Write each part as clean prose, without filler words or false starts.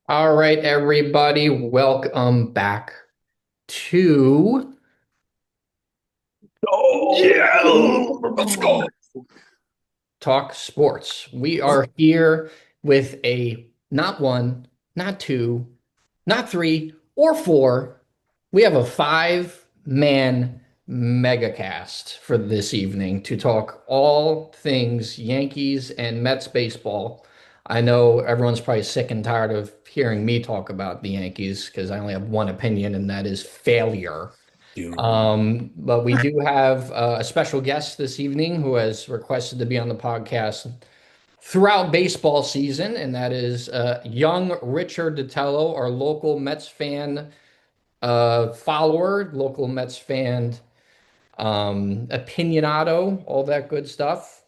All right, everybody, welcome back to Yeah, let's go. Talk Sports. We are here with a not one, not two, not three, or four. We have a five-man megacast for this evening to talk all things Yankees and Mets baseball. I know everyone's probably sick and tired of hearing me talk about the Yankees because I only have one opinion, and that is failure. Dude. But we do have a special guest this evening who has requested to be on the podcast throughout baseball season, and that is young Richard Datello, our local Mets fan follower, local Mets fan aficionado, all that good stuff.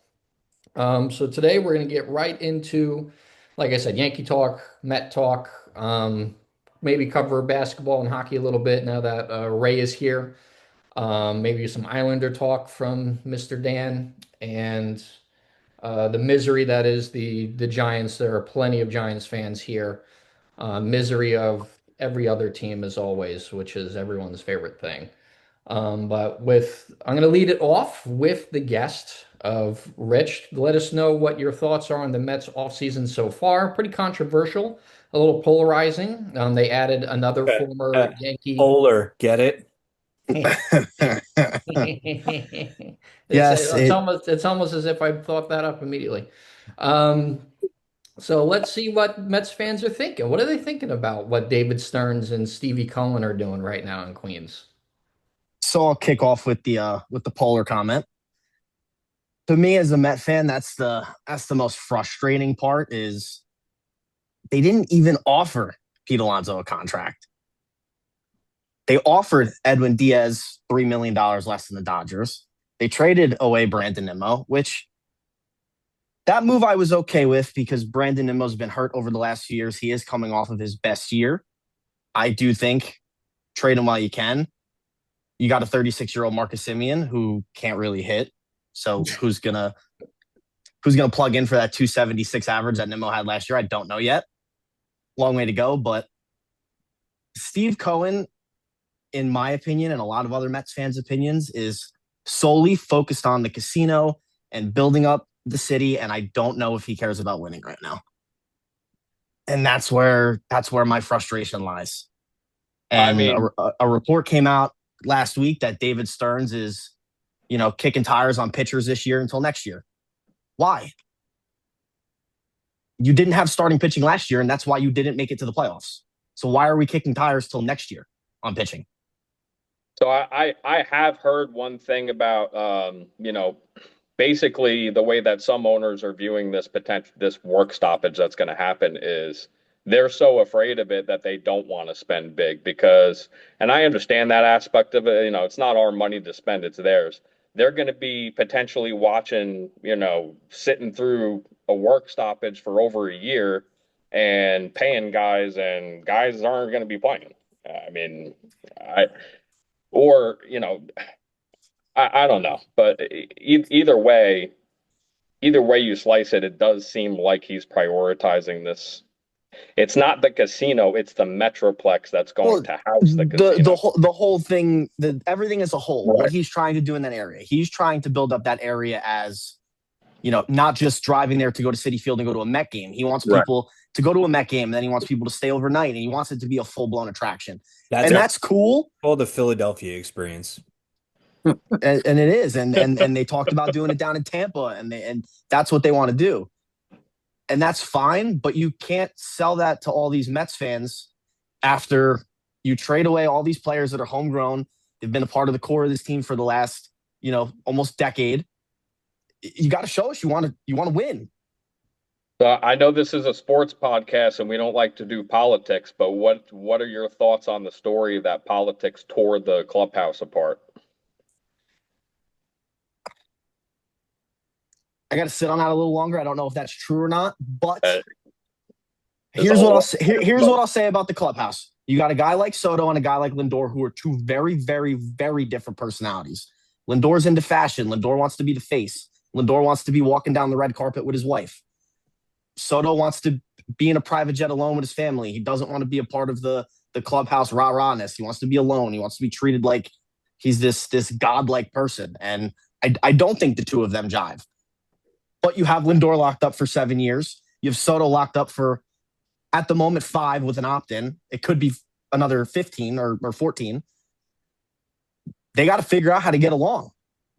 So today we're going to get right into, like I said, Yankee talk, Met talk, maybe cover basketball and hockey a little bit now that Ray is here. Maybe some Islander talk from Mr. Dan and the misery that is the Giants. There are plenty of Giants fans here. Misery of every other team as always, which is everyone's favorite thing. I'm going to lead it off with the guest of Rich. Let us know what your thoughts are on the Mets offseason so far. Pretty controversial, a little polarizing. They added another Uh, former uh, Yankee. Polar, get it? It's Yes, it's it almost as if I thought that up immediately. Um, so let's see what Mets fans are thinking. What are they thinking about what David Stearns and Stevie Cohen are doing right now in Queens? so I'll kick off with the polar comment. To me as a Met fan, that's the most frustrating part is they didn't even offer Pete Alonso a contract. They offered Edwin Diaz $3 million less than the Dodgers. They traded away Brandon Nimmo, which that move I was okay with because Brandon Nimmo's been hurt over the last few years. He is coming off of his best year. I do think trade him while you can. You got a 36-year-old Marcus Simeon who can't really hit. So who's gonna plug in for that 276 average that Nimmo had last year? I don't know yet. Long way to go. But Steve Cohen, in my opinion, and a lot of other Mets fans' opinions, is solely focused on the casino and building up the city. And I don't know if he cares about winning right now. And that's where my frustration lies. I And mean, a report came out last week that David Stearns is, kicking tires on pitchers this year until next year. Why? You didn't have starting pitching last year, and that's why you didn't make it to the playoffs. So why are we kicking tires till next year on pitching? So I have heard one thing about basically the way that some owners are viewing this work stoppage that's going to happen is they're so afraid of it that they don't want to spend big because, and I understand that aspect of it, it's not our money to spend, it's theirs. They're going to be potentially watching, sitting through a work stoppage for over a year and paying guys, and guys aren't going to be playing. I mean, I or I don't know, but either way you slice it, it does seem like he's prioritizing this. It's not the casino, it's the metroplex that's going Well, to house the the casino. whole thing, everything as a whole, what Right. he's trying to do in that area, he's trying to build up that area as not just driving there to go to City Field and go to a Met game. He wants Right. people to go to a Met game, and then he wants people to stay overnight, and he wants it to be a full blown attraction, that's and Yep. that's cool. called the Philadelphia experience. And it is, and they talked about doing it down in Tampa, and that's what they want to do, and that's fine. But you can't sell that to all these Mets fans after you trade away all these players that are homegrown. They've been a part of the core of this team for the last almost decade. You got to show us you want to win. So I know this is a sports podcast and we don't like to do politics, but what are your thoughts on the story that politics tore the clubhouse apart? I got to sit on that a little longer. I don't know if that's true or not, but Uh, there's a here's what I'll whole say. Here's what I'll say about the clubhouse. You got a guy like Soto and a guy like Lindor who are two very, very, very different personalities. Lindor's into fashion. Lindor wants to be the face. Lindor wants to be walking down the red carpet with his wife. Soto wants to be in a private jet alone with his family. He doesn't want to be a part of the clubhouse rah-rahness. He wants to be alone. He wants to be treated like he's this godlike person. And I don't think the two of them jive. But you have Lindor locked up for 7 years. You have Soto locked up for, at the moment, 5 with an opt-in. It could be another 15 or 14. They got to figure out how to get along.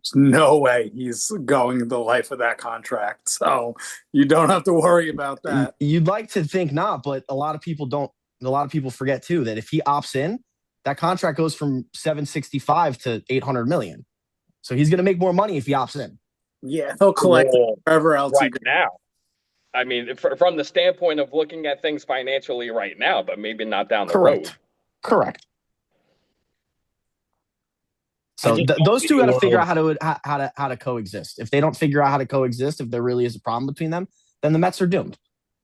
There's no way he's going the life of that contract. So you don't have to worry about that. You'd like to think not, but a lot of people don't. A lot of people forget too that if he opts in, that contract goes from 765 to 800 million. So he's going to make more money if he opts in. Yeah, he'll collect wherever else right now. I mean, from the standpoint of looking at things financially right now, but maybe not down the road. Correct. So those two got to figure out how to coexist. If they don't figure out how to coexist, if there really is a problem between them, then the Mets are doomed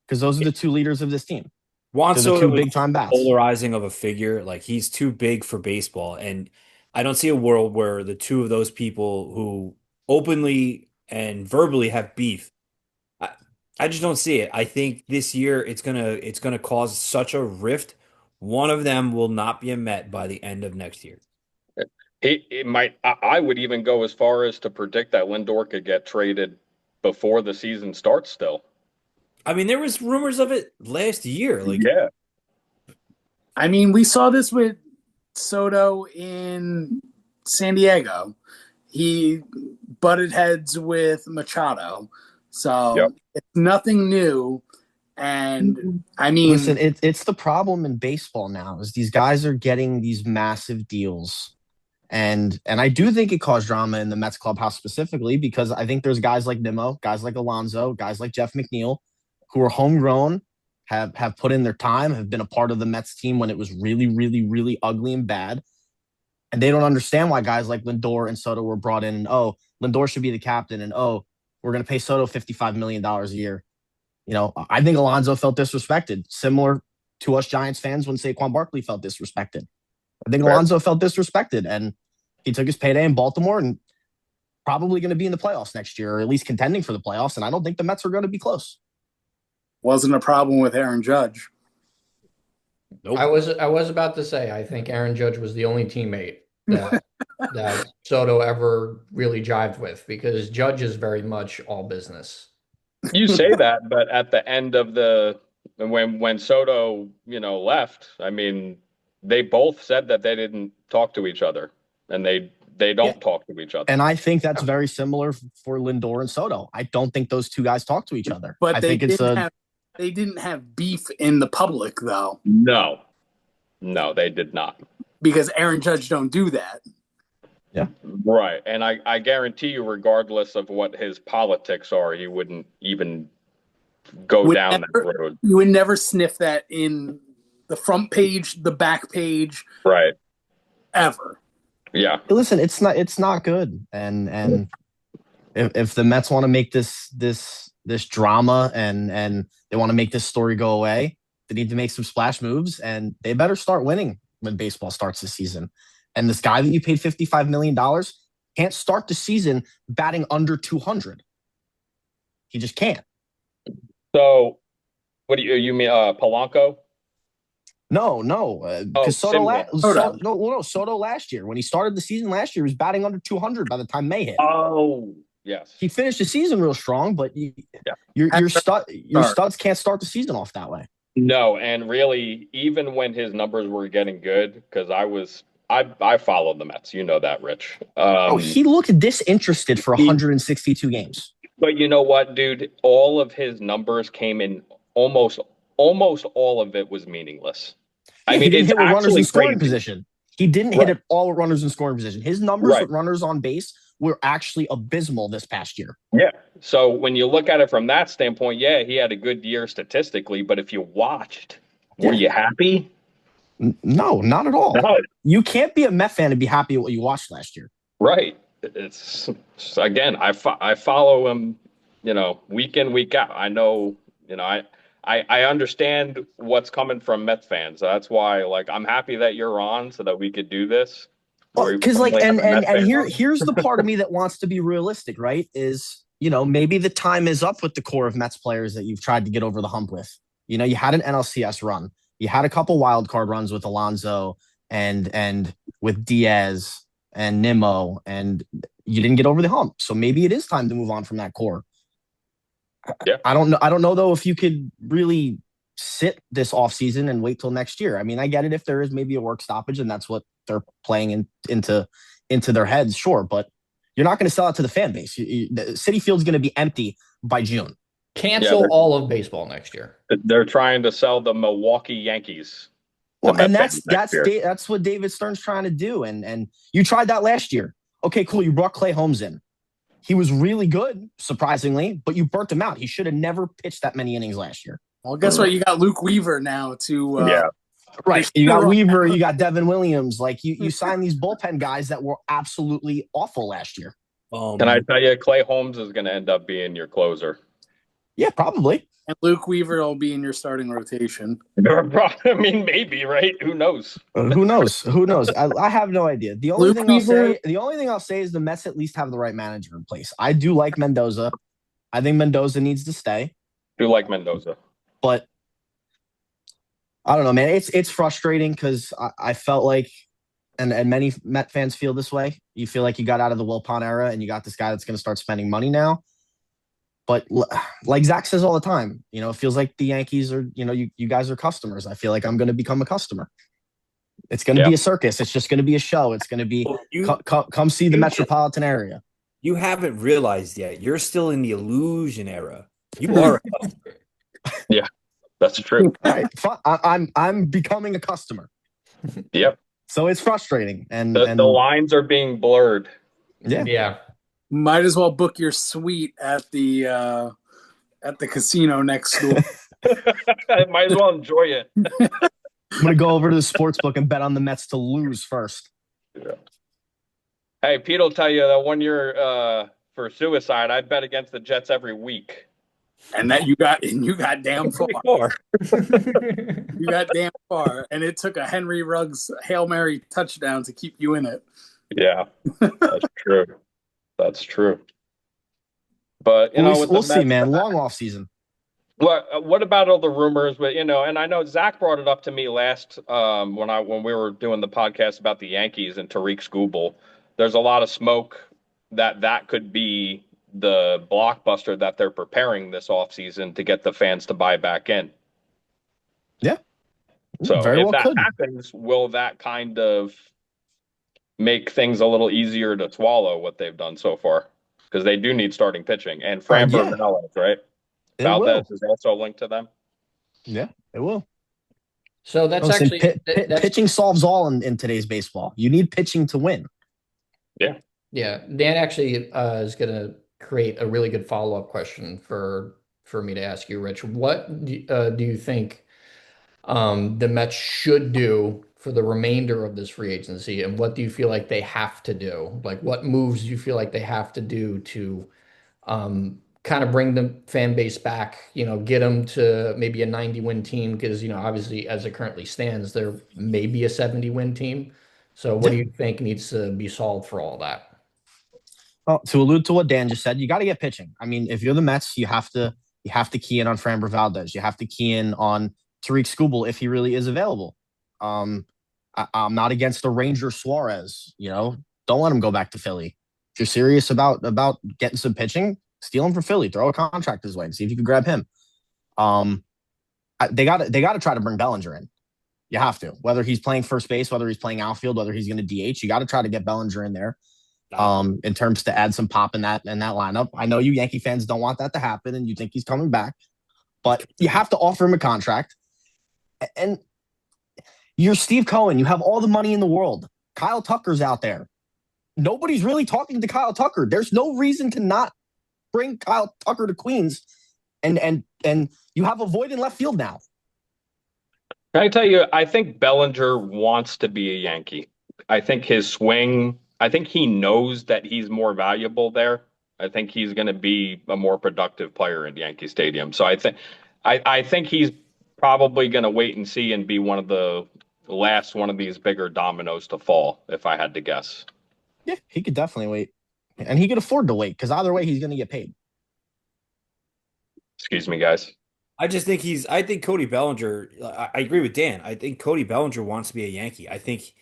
because those are the two leaders of this team. Juan Soto, two big time bats. Polarizing of a figure, like he's too big for baseball, and I don't see a world where the two of those people who openly and verbally have beef. I just don't see it. I think this year it's gonna cause such a rift. One of them will not be a Met by the end of next year. It might. I would even go as far as to predict that Lindor could get traded before the season starts. Still, I mean, there was rumors of it last year. Yeah. I mean, we saw this with Soto in San Diego. He butted heads with Machado. So It's nothing new. And I mean, listen, it's the problem in baseball now is these guys are getting these massive deals. And I do think it caused drama in the Mets clubhouse specifically because I think there's guys like Nimmo, guys like Alonso, guys like Jeff McNeil who are homegrown, have put in their time, have been a part of the Mets team when it was really, really, really ugly and bad. And they don't understand why guys like Lindor and Soto were brought in and, Lindor should be the captain and, we're going to pay Soto $55 million a year. You know, I think Alonso felt disrespected, similar to us Giants fans when Saquon Barkley felt disrespected. I think Alonso felt disrespected, and he took his payday in Baltimore and probably going to be in the playoffs next year, or at least contending for the playoffs. And I don't think the Mets are going to be close. Wasn't a problem with Aaron Judge. Nope. I was about to say, I think Aaron Judge was the only teammate that Soto ever really jived with because Judge is very much all business. You say that, but at the end of when Soto, left, I mean, they both said that they didn't talk to each other, and they don't talk to each other. And I think that's very similar for Lindor and Soto. I don't think those two guys talk to each other. But they didn't have beef in the public, though. No, they did not. Because Aaron Judge don't do that. Yeah. Right. And I guarantee you, regardless of what his politics are, he wouldn't even go down that road. You would never sniff that in the front page, the back page. Right. Ever. Yeah. Listen, it's not good. And if the Mets want to make this drama and they want to make this story go away, they need to make some splash moves and they better start winning when baseball starts this season. And this guy that you paid $55 million can't start the season batting under 200. He just can't. So, what do you mean, Polanco? No. Because Soto last year, when he started the season last year, he was batting under 200 by the time May hit. Oh, yes. He finished the season real strong, but your studs can't start the season off that way. No, and really, even when his numbers were getting good, because I followed the Mets. You know that, Rich. He looked disinterested for 162 games. But you know what, dude? All of his numbers came in almost all of it was meaningless. I mean, he didn't hit with runners in scoring position. He didn't hit it all with runners in scoring position. His numbers with runners on base were actually abysmal this past year. Yeah. So when you look at it from that standpoint, yeah, he had a good year statistically. But if you watched, were you happy? No, not at all. No. You can't be a Met fan and be happy at what you watched last year. Right. It's again, I follow him, week in, week out. I know, I understand what's coming from Mets fans. That's why, I'm happy that you're on so that we could do this. Because here's the part of me that wants to be realistic, right? Is maybe the time is up with the core of Mets players that you've tried to get over the hump with. You know, you had an NLCS run. You had a couple wild card runs with Alonso and with Diaz and Nimmo, and you didn't get over the hump. So maybe it is time to move on from that core. Yeah. I don't know. I don't know though if you could really sit this offseason and wait till next year. I mean, I get it if there is maybe a work stoppage and that's what they're playing into their heads, sure, but you're not going to sell it to the fan base. Citi Field's going to be empty by June. Cancel all of baseball next year. They're trying to sell the Milwaukee Yankees. Well, and that's what David Stern's trying to do. And you tried that last year. Okay, cool. You brought Clay Holmes in. He was really good, surprisingly, but you burnt him out. He should have never pitched that many innings last year. Well, guess what? You got Luke Weaver now to right. You got Weaver, you got Devin Williams. Like you signed these bullpen guys that were absolutely awful last year. Can I tell you, Clay Holmes is going to end up being your closer? Yeah, probably. And Luke Weaver will be in your starting rotation. I mean, maybe, right? Who knows? Who knows? Who knows? I have no idea. The only thing I'll say is the Mets at least have the right manager in place. I do like Mendoza. I think Mendoza needs to stay. Do like Mendoza, but I don't know, man. It's frustrating because I felt like, and many Met fans feel this way. You feel like you got out of the Wilpon era and you got this guy that's going to start spending money now. But like Zach says all the time, you know, it feels like the Yankees are, you know, you guys are customers. I feel like I'm going to become a customer. It's going to be a circus. It's just going to be a show. It's going to be come see the metropolitan area. You haven't realized yet. You're still in the illusion era. You are a customer. Yeah, that's true. Right. I'm becoming a customer. Yep. So it's frustrating, and the lines are being blurred. Yeah. Might as well book your suite at the casino next door. Might as well enjoy it. I'm gonna go over to the sports book and bet on the Mets to lose first. Yeah. Hey, Pete will tell you that 1 year for suicide, I'd bet against the Jets every week. And that you got damn far. You got damn far, and it took a Henry Ruggs Hail Mary touchdown to keep you in it. Yeah, that's true. That's true. But we'll see, man. Long off season. What about all the rumors? But and I know Zach brought it up to me last when we were doing the podcast about the Yankees and Tariq Skubal. There's a lot of smoke that could be the blockbuster that they're preparing this offseason to get the fans to buy back in. Yeah. So if that happens, will that kind of make things a little easier to swallow what they've done so far? Because they do need starting pitching. And Framber Valdez, right? Valdez is also linked to them. Yeah, it will. So that's pitching solves all in today's baseball. You need pitching to win. Yeah. Yeah. Dan actually is going to create a really good follow-up question for me to ask you, Rich. What do you think the Mets should do for the remainder of this free agency, and what do you feel like they have to do? Like, what moves do you feel like they have to do to kind of bring the fan base back, get them to maybe a 90-win team? Because, obviously, as it currently stands, there may be a 70-win team. So what do you think needs to be solved for all that? Well, to allude to what Dan just said, you got to get pitching. I mean, if you're the Mets, you have to key in on Framber Valdez. You have to key in on Tariq Skubal if he really is available. I'm not against the Ranger Suarez. Don't let him go back to Philly. If you're serious about getting some pitching, steal him for Philly. Throw a contract his way and see if you can grab him. They got to try to bring Bellinger in. You have to. Whether he's playing first base, whether he's playing outfield, whether he's going to DH, you got to try to get Bellinger in there. In terms to add some pop in that lineup. I know you Yankee fans don't want that to happen, and you think he's coming back, but you have to offer him a contract. And you're Steve Cohen. You have all the money in the world. Kyle Tucker's out there. Nobody's really talking to Kyle Tucker. There's no reason to not bring Kyle Tucker to Queens, and you have a void in left field now. Can I tell you, I think Bellinger wants to be a Yankee. I think his swing. I think he knows that he's more valuable there. I think he's going to be a more productive player in Yankee Stadium. So I think he's probably going to wait and see and be one of the last one of these bigger dominoes to fall, if I had to guess. Yeah, he could definitely wait. And he could afford to wait because either way, he's going to get paid. Excuse me, guys. I just think I think Cody Bellinger, I agree with Dan. I think Cody Bellinger wants to be a Yankee. I think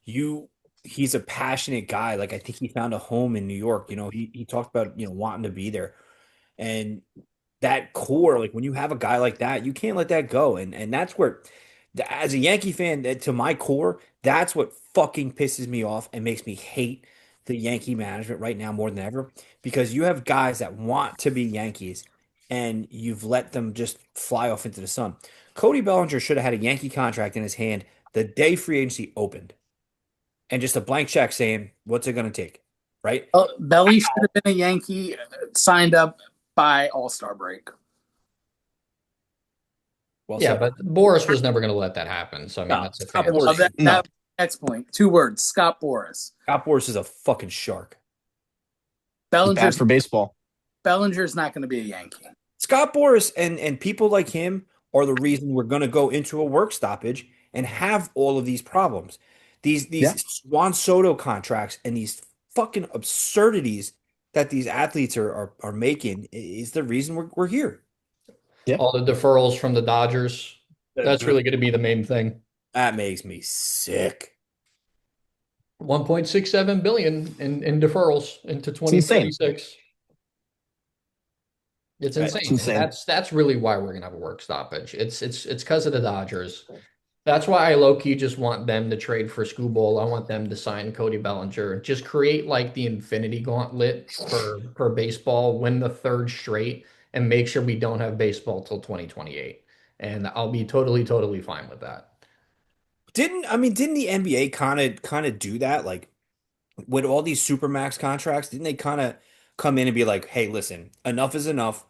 you, he's a passionate guy. Like, I think he found a home in New York. He talked about, wanting to be there. And that core, like when you have a guy like that, you can't let that go. And that's where, as a Yankee fan, to my core, that's what fucking pisses me off and makes me hate the Yankee management right now more than ever. Because you have guys that want to be Yankees and you've let them just fly off into the sun. Cody Bellinger should have had a Yankee contract in his hand the day free agency opened and just a blank check saying, what's it going to take? Right? Belly should have been a Yankee signed up by All-Star break. Well Yeah, said. but Boris was never going to let that happen. So I mean, No, that's a Scott fair. Boras. No. Next point. 2 words. Scott Boras. Scott Boras is a fucking shark. He's bad for baseball. Bellinger's not going to be a Yankee. Scott Boras and people like him are the reason we're going to go into a work stoppage and have all of these problems. These Yeah. Juan Soto contracts and these fucking absurdities that these athletes are making is the reason we're here. Yeah. All the deferrals from the Dodgers. That's really going to be the main thing. That makes me sick. 1.67 billion in deferrals into insane. 2036. It's Right. insane. It's insane. And that's really why we're gonna have a work stoppage. It's because of the Dodgers. That's why I low-key just want them to trade for Skubal. I want them to sign Cody Bellinger. Just create like the infinity gauntlet for baseball, win the third straight, and make sure we don't have baseball till 2028. And I'll be totally, totally fine with that. Didn't the NBA kind of do that? Like with all these supermax contracts, didn't they kind of come in and be like, "Hey, listen, enough is enough,"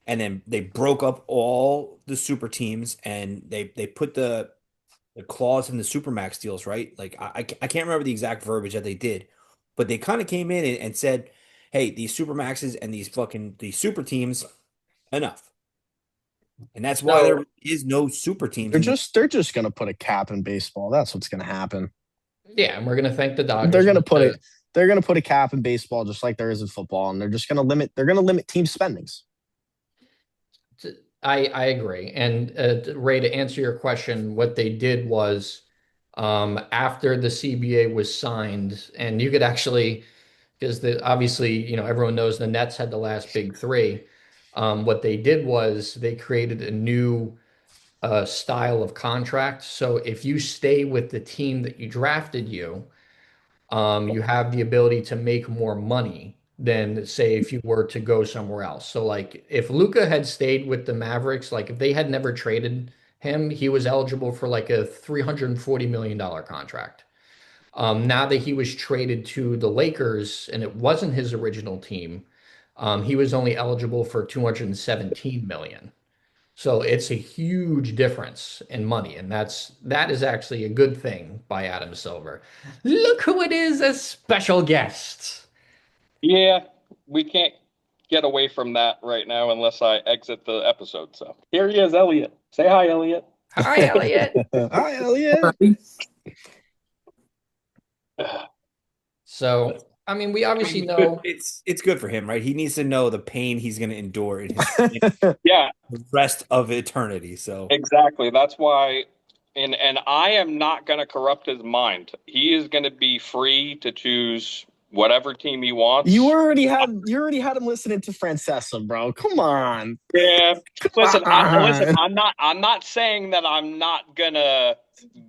and then they broke up all the super teams and they put the clause in the supermax deals, right? Like I can't remember the exact verbiage that they did, but they kind of came in and said, "Hey, these supermaxes and these super teams, enough," and that's why So there is no super teams They're just gonna put a cap in baseball. That's what's gonna happen. yeah, and we're gonna thank the They're Dodgers gonna with put the it. They're gonna put a cap in baseball just like there is in football, and they're just gonna limit. They're gonna limit team spendings. I agree. And Ray, to answer your question, what they did was after the CBA was signed, and you could actually, because obviously, everyone knows the Nets had the last big three. What they did was they created a new style of contract. So if you stay with the team that you drafted you have the ability to make more money than say if you were to go somewhere else. So like if Luca had stayed with the Mavericks, like if they had never traded him, he was eligible for like a $340 million contract. Now that he was traded to the Lakers and it wasn't his original team, he was only eligible for 217 million. So it's a huge difference in money, and that is actually a good thing by Adam Silver. Look who it is, a special guest. Yeah, we can't get away from that right now unless I exit the episode. So here he is, Elliot. Say hi, Elliot. Hi, Elliot. Hi, Elliot. So, I mean, we obviously know. It's good for him, right? He needs to know the pain he's going to endure in Yeah, the rest of eternity. So exactly. That's why, and I am not going to corrupt his mind. He is going to be free to choose whatever team he wants. You already had him listening to Francesa, bro. Come on. Yeah. Listen, on. I'm not saying that I'm not gonna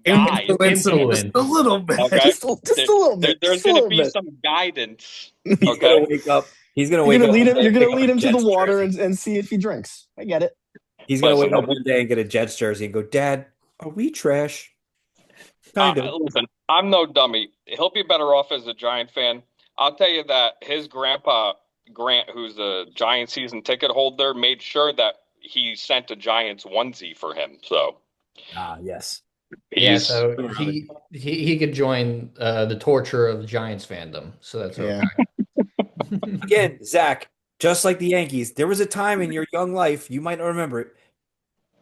guide. Influence. Just a little bit. Okay. Just a little bit. There's Just a gonna little be bit. some guidance. he's Okay. going to wake up. He's going to You're wake gonna up. lead him. one day You're and gonna pick up lead a him to the Jets water jersey. and see if he drinks. I get it. He's going to wake Listen, up one day and get a Jets jersey and go, "Dad, are we trash?" Kind of. listen, I'm no dummy. He'll be better off as a Giant fan. I'll tell you that his grandpa Grant, who's a Giant season ticket holder, made sure that he sent a Giants onesie for him. So Ah, yes. Yeah, he's so he could join the torture of the Giants fandom. So that's Yeah. okay. Again, Zach, just like the Yankees, there was a time in your young life, you might not remember it.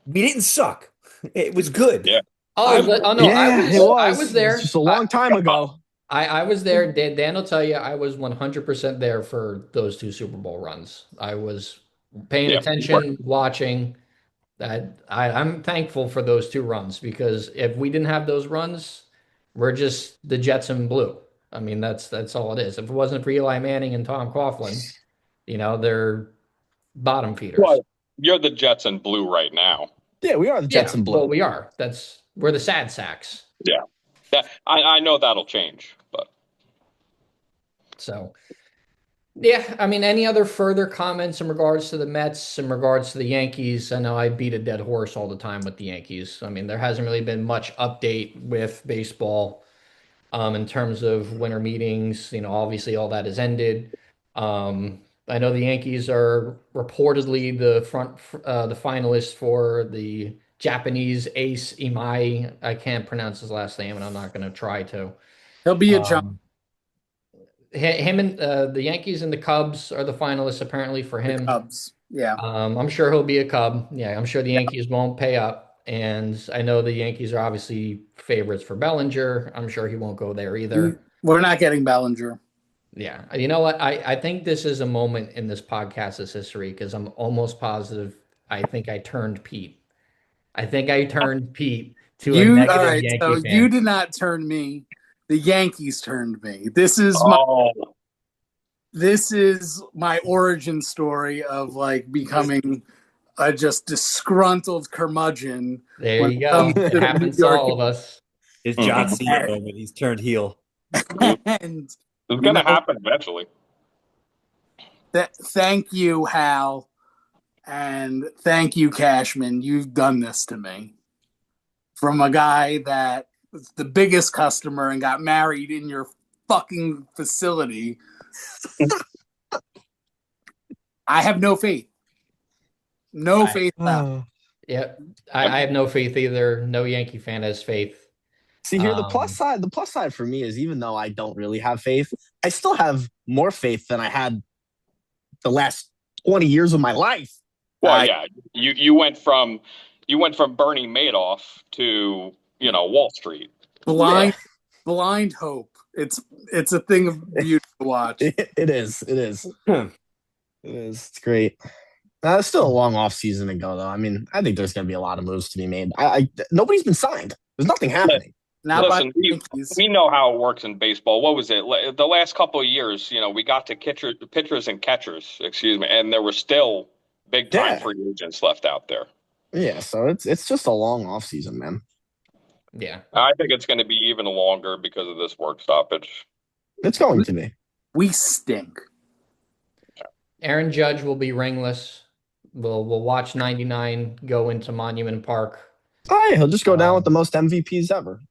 We didn't suck. It was good. yeah. Oh, no, Yeah, it I was. was It there. was just a long time ago. I was there. Dan will tell you, I was 100% there for those two Super Bowl runs. I was paying Yeah. attention, watching. I'm thankful for those two runs because if we didn't have those runs, we're just the Jets in blue. I mean, that's all it is. If it wasn't for Eli Manning and Tom Coughlin, they're bottom feeders. Well, you're the Jets in blue right now. Yeah, we are the Jets Yeah, in blue. well, we are. We're the sad sacks. Yeah. I know that'll change, but So yeah, I mean, any other further comments in regards to the Mets, in regards to the Yankees? I know I beat a dead horse all the time with the Yankees. I mean, there hasn't really been much update with baseball in terms of winter meetings. Obviously all that has ended. I know the Yankees are reportedly the finalists for the Japanese ace Imai. I can't pronounce his last name, and I'm not going to try to. He'll be a jump. Um, him and the Yankees and the Cubs are the finalists apparently for The him. Cubs. Yeah. I'm sure he'll be a Cub. Yeah, I'm sure the Yankees won't pay up. And I know the Yankees are obviously favorites for Bellinger. I'm sure he won't go there either. We're not getting Bellinger. Yeah. You know what? I think this is a moment in this podcast's history because I'm almost positive I think I turned Pete. I think I turned Pete to a All negative right. Yankee So you fan. did not turn me. The Yankees turned me. This is my origin story of like becoming a just disgruntled curmudgeon There when you it comes go. It to the New happens to York. all of us. It's John Cena And, moment. He's turned heel. and it's you going to know, happen eventually. thank you, Hal, and thank you, Cashman. You've done this to me. From a guy that was the biggest customer and got married in your fucking facility. I have no faith. No I- faith left. Yep. I have no faith either. No Yankee fan has faith. See here, Um, the plus side for me is even though I don't really have faith, I still have more faith than I had the last 20 years of my life. Well, yeah, you went from Bernie Madoff to Wall Street. Blind hope. It's a thing of beauty to watch. It is. It is. It is. It's great. It's still a long off season to go, though. I mean, I think there's going to be a lot of moves to be made. Nobody's been signed. There's nothing happening. Not by Listen, the Yankees. we know how it works in baseball. What was it? The last couple of years, we got to pitchers and catchers, excuse me, and there were still big time Yeah. free agents left out there. Yeah, so it's just a long off season, man. yeah. I think it's going to be even longer because of this work stoppage. It's going to be. We stink. Aaron Judge will be ringless. We'll watch 99 go into Monument Park. Oh, yeah, he'll just go down with the most MVPs ever.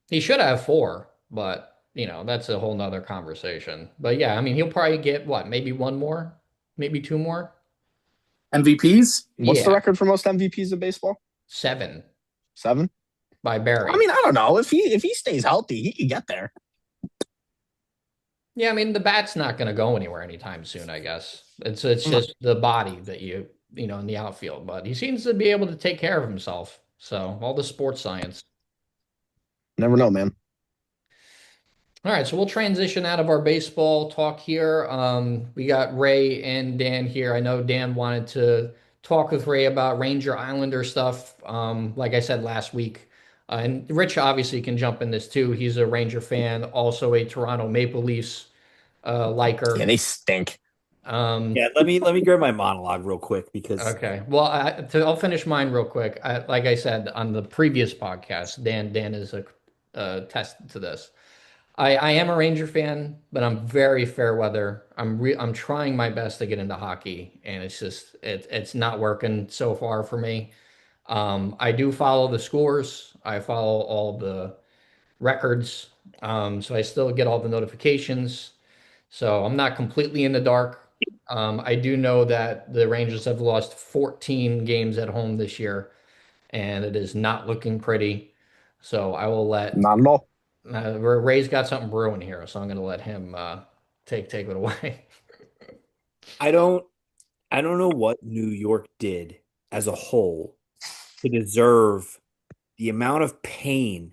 He should have four, but that's a whole nother conversation. But yeah, I mean, he'll probably get what, maybe one more, maybe two more. MVPs? What's the Yeah, record for most MVPs of baseball? 7 7? by Barry. I mean, I don't know. If he stays healthy, he can get there. Yeah, I mean, the bat's not going to go anywhere anytime soon, I guess. It's just the body that in the outfield, but he seems to be able to take care of himself. So, all the sports science. Never know, man. All right, so we'll transition out of our baseball talk here. We got Ray and Dan here. I know Dan wanted to talk with Ray about Ranger Islander stuff. Like I said last week, and Rich obviously can jump in this too. He's a Ranger fan, also a Toronto Maple Leafs liker. Yeah, they stink. Um, Yeah, let me grab my monologue real quick because okay, well, I'll finish mine real quick. Like I said on the previous podcast, Dan is a test to this. I am a Ranger fan, but I'm very fair weather. I'm trying my best to get into hockey, and it's not working so far for me. I do follow the scores. I follow all the records. So I still get all the notifications. So I'm not completely in the dark. I do know that the Rangers have lost 14 games at home this year, and it is not looking pretty. So I will let Not at all. Ray's got something brewing here, so I'm going to let him take it away. I don't I don't know what New York did as a whole to deserve the amount of pain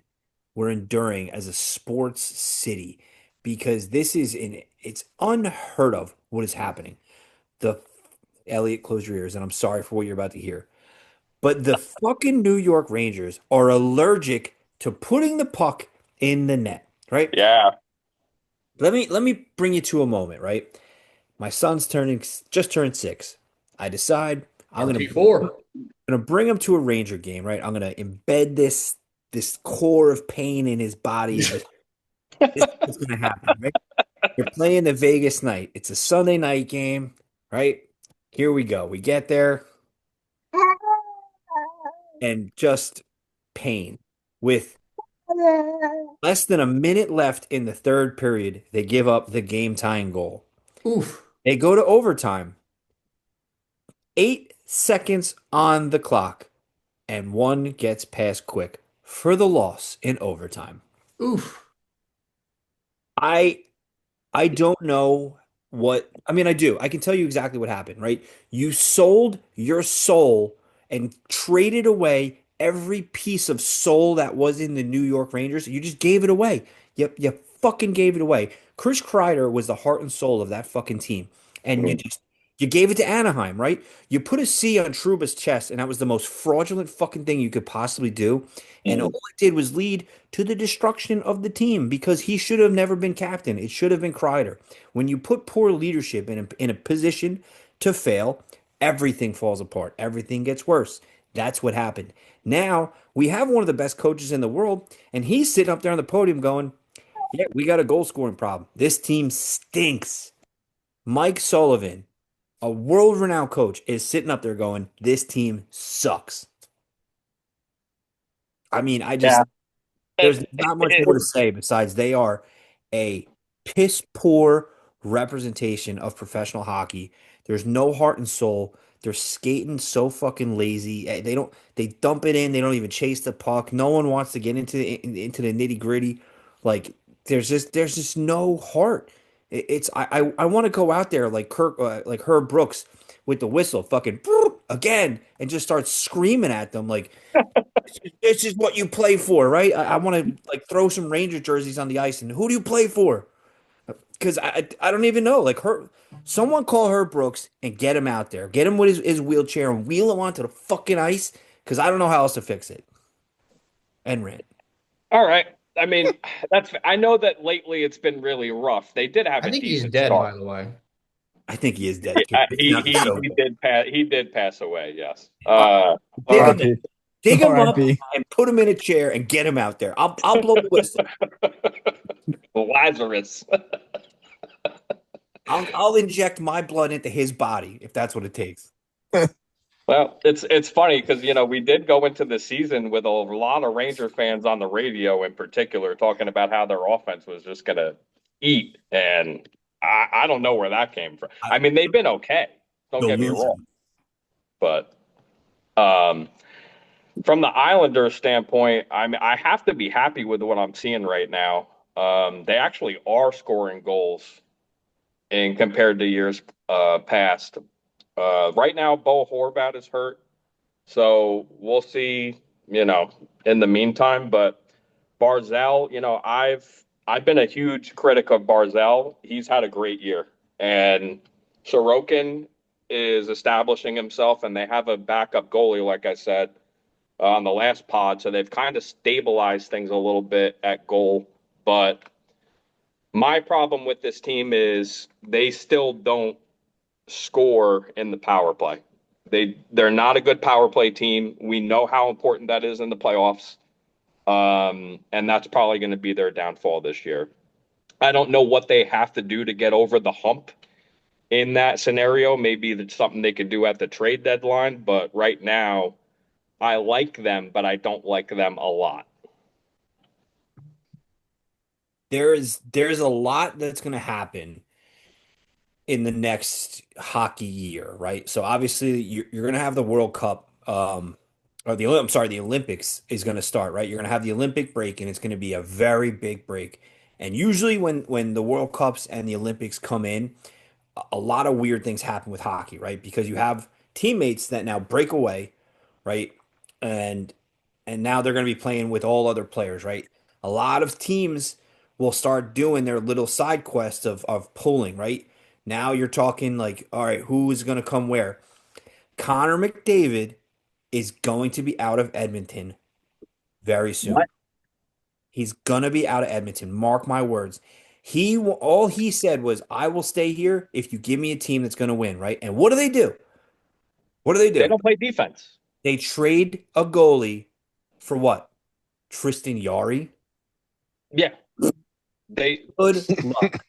we're enduring as a sports city because it's unheard of what is happening. The Elliot, close your ears, and I'm sorry for what you're about to hear. But the fucking New York Rangers are allergic to putting the puck in the net, right? Yeah. Let me bring you to a moment, right? My son's turning just turned 6. I decide RT4. gonna bring him to a Ranger game, right? I'm gonna embed this core of pain in his body, and just this is gonna happen, right? You're playing the Vegas night. It's a Sunday night game, right? Here we go. We get there and just pain. With less than a minute left in the third period, they give up the game tying goal. Oof. They go to overtime. 8 seconds on the clock, and one gets past quick for the loss in overtime. Oof. I I don't know what, I mean, I do. I can tell you exactly what happened, right? You sold your soul and traded away every piece of soul that was in the New York Rangers. You just gave it away. You fucking gave it away. Chris Kreider was the heart and soul of that fucking team. And you gave it to Anaheim, right? You put a C on Trouba's chest, and that was the most fraudulent fucking thing you could possibly do. And all it did was lead to the destruction of the team because he should have never been captain. It should have been Kreider. When you put poor leadership in a position to fail, everything falls apart. Everything gets worse. That's what happened. Now we have one of the best coaches in the world, and he's sitting up there on the podium going, "Yeah, we got a goal scoring problem. This team stinks." Mike Sullivan, a world renowned coach, is sitting up there going, "This team sucks." I mean, Yeah. there's not much more to say besides they are a piss poor representation of professional hockey. There's no heart and soul. They're skating so fucking lazy. They dump it in. They don't even chase the puck. No one wants to get into the nitty gritty. Like there's just no heart. I want to go out there like like Herb Brooks with the whistle, fucking again, and just start screaming at them like this is what you play for, right? I want to like throw some Ranger jerseys on the ice, and who do you play for? Because I don't even know. Like someone call her Brooks and get him out there, get him with his wheelchair and wheel him onto the fucking ice. Because I don't know how else to fix it. And rant. All right. I mean, I know that lately it's been really rough. They did have I a think he's decent dead, by start. the way. I think he is dead Yeah, too. It's not the show. he did pass away. Yes. Dig Uh, him, R.I.P. dig him up, R.I.P. and put him in a chair and get him out there. I'll blow the whistle. Lazarus. I'll inject my blood into his body if that's what it takes. Well, it's funny because we did go into the season with a lot of Ranger fans on the radio in particular talking about how their offense was just gonna eat, and I don't know where that came from. I mean, they've been okay. Don't get me wrong, Delusion. but um, from the Islanders standpoint, I have to be happy with what I'm seeing right now. They actually are scoring goals in compared to years past. Right now, Bo Horvat is hurt, so we'll see. In the meantime, but Barzell, I've been a huge critic of Barzell. He's had a great year, and Sorokin is establishing himself, and they have a backup goalie, like I said on the last pod, so they've kind of stabilized things a little bit at goal. But my problem with this team is they still don't score in the power play. They're not a good power play team. We know how important that is in the playoffs. And that's probably going to be their downfall this year. I don't know what they have to do to get over the hump in that scenario. Maybe it's something they could do at the trade deadline, but right now I like them, but I don't like them a lot. There's a lot that's going to happen in the next hockey year, right? So obviously you're going to have the World Cup, or I'm sorry, the Olympics is going to start, right? You're going to have the Olympic break, and it's going to be a very big break. And usually when the World Cups and the Olympics come in, a lot of weird things happen with hockey, right? Because you have teammates that now break away, right? And now they're going to be playing with all other players, right? A lot of teams will start doing their little side quests of pulling, right? Now you're talking like, all right, who is going to come where? Connor McDavid is going to be out of Edmonton very soon. What? He's gonna be out of Edmonton. Mark my words. All he said was, "I will stay here if you give me a team that's gonna win." Right? And what do they do? What do they They do? don't play defense. They trade a goalie for what? Tristan Yari. Yeah. They Good luck.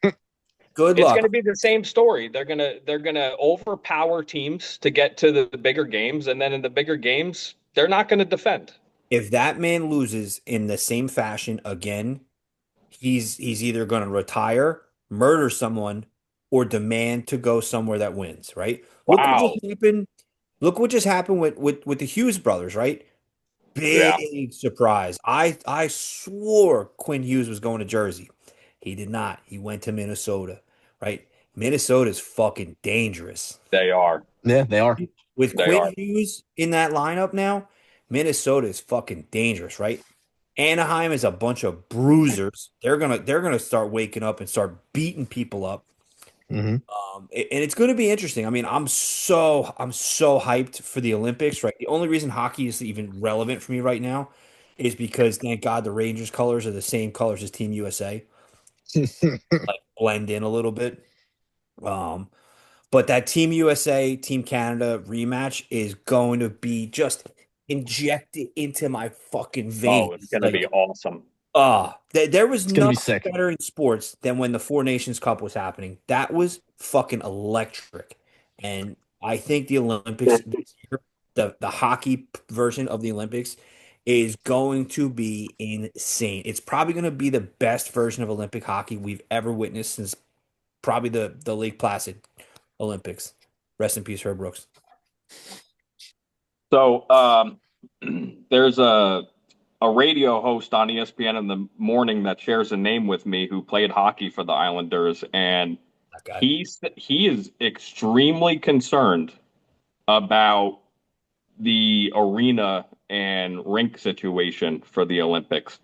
Good it's luck. going to be the same story. They're gonna overpower teams to get to the bigger games, and then in the bigger games, they're not going to defend. If that man loses in the same fashion again, he's either going to retire, murder someone, or demand to go somewhere that wins, right? Look what Wow. just happened. Look what just happened with the Hughes brothers, right? Yeah, Big surprise. I swore Quinn Hughes was going to Jersey. He did not. He went to Minnesota, right? Minnesota's fucking dangerous. they are. Yeah, they are. With They are. Quinn Hughes in that lineup now, Minnesota is fucking dangerous, right? Anaheim is a bunch of bruisers. They're gonna start waking up and start beating people up. Hmm. And it's going to be interesting. I mean, I'm so hyped for the Olympics, right? The only reason hockey is even relevant for me right now is because thank God the Rangers colors are the same colors as Team USA, like blend in a little bit. Um, but that Team USA, Team Canada rematch is going to be just injected into my fucking Oh, it's veins. going to be Like, awesome. there was It's gonna be nothing sick. better in sports than when the Four Nations Cup was happening. That was fucking electric. And I think the Olympics this year, the hockey version of the Olympics is going to be insane. It's probably going to be the best version of Olympic hockey we've ever witnessed since probably the Lake Placid Olympics. Rest in peace, Herb Brooks. So, there's a radio host on ESPN in the morning that shares a name with me who played hockey for the Islanders, and That guy. he is extremely concerned about the arena and rink situation for the Olympics.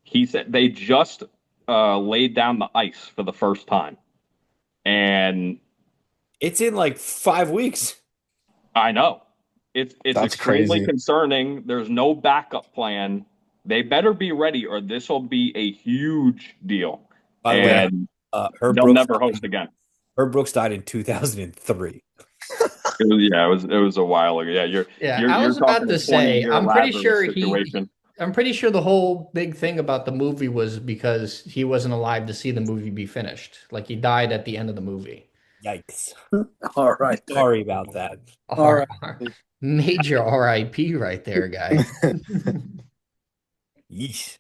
He said they just laid down the ice for the first time, and It's in like 5 weeks. I know it's That's extremely crazy. concerning. There's no backup plan. They better be ready, or this will be a huge deal, By the way, and Herb they'll Brooks never host again. Herb Brooks died in 2003. It was a while ago. Yeah, you're Yeah, you're I you're was about talking to a say, 20-year Lazarus situation. I'm pretty sure the whole big thing about the movie was because he wasn't alive to see the movie be finished. Like he died at the end of the movie. Yikes. All right. Sorry about that. All right. Major RIP right there, guy. Yeesh.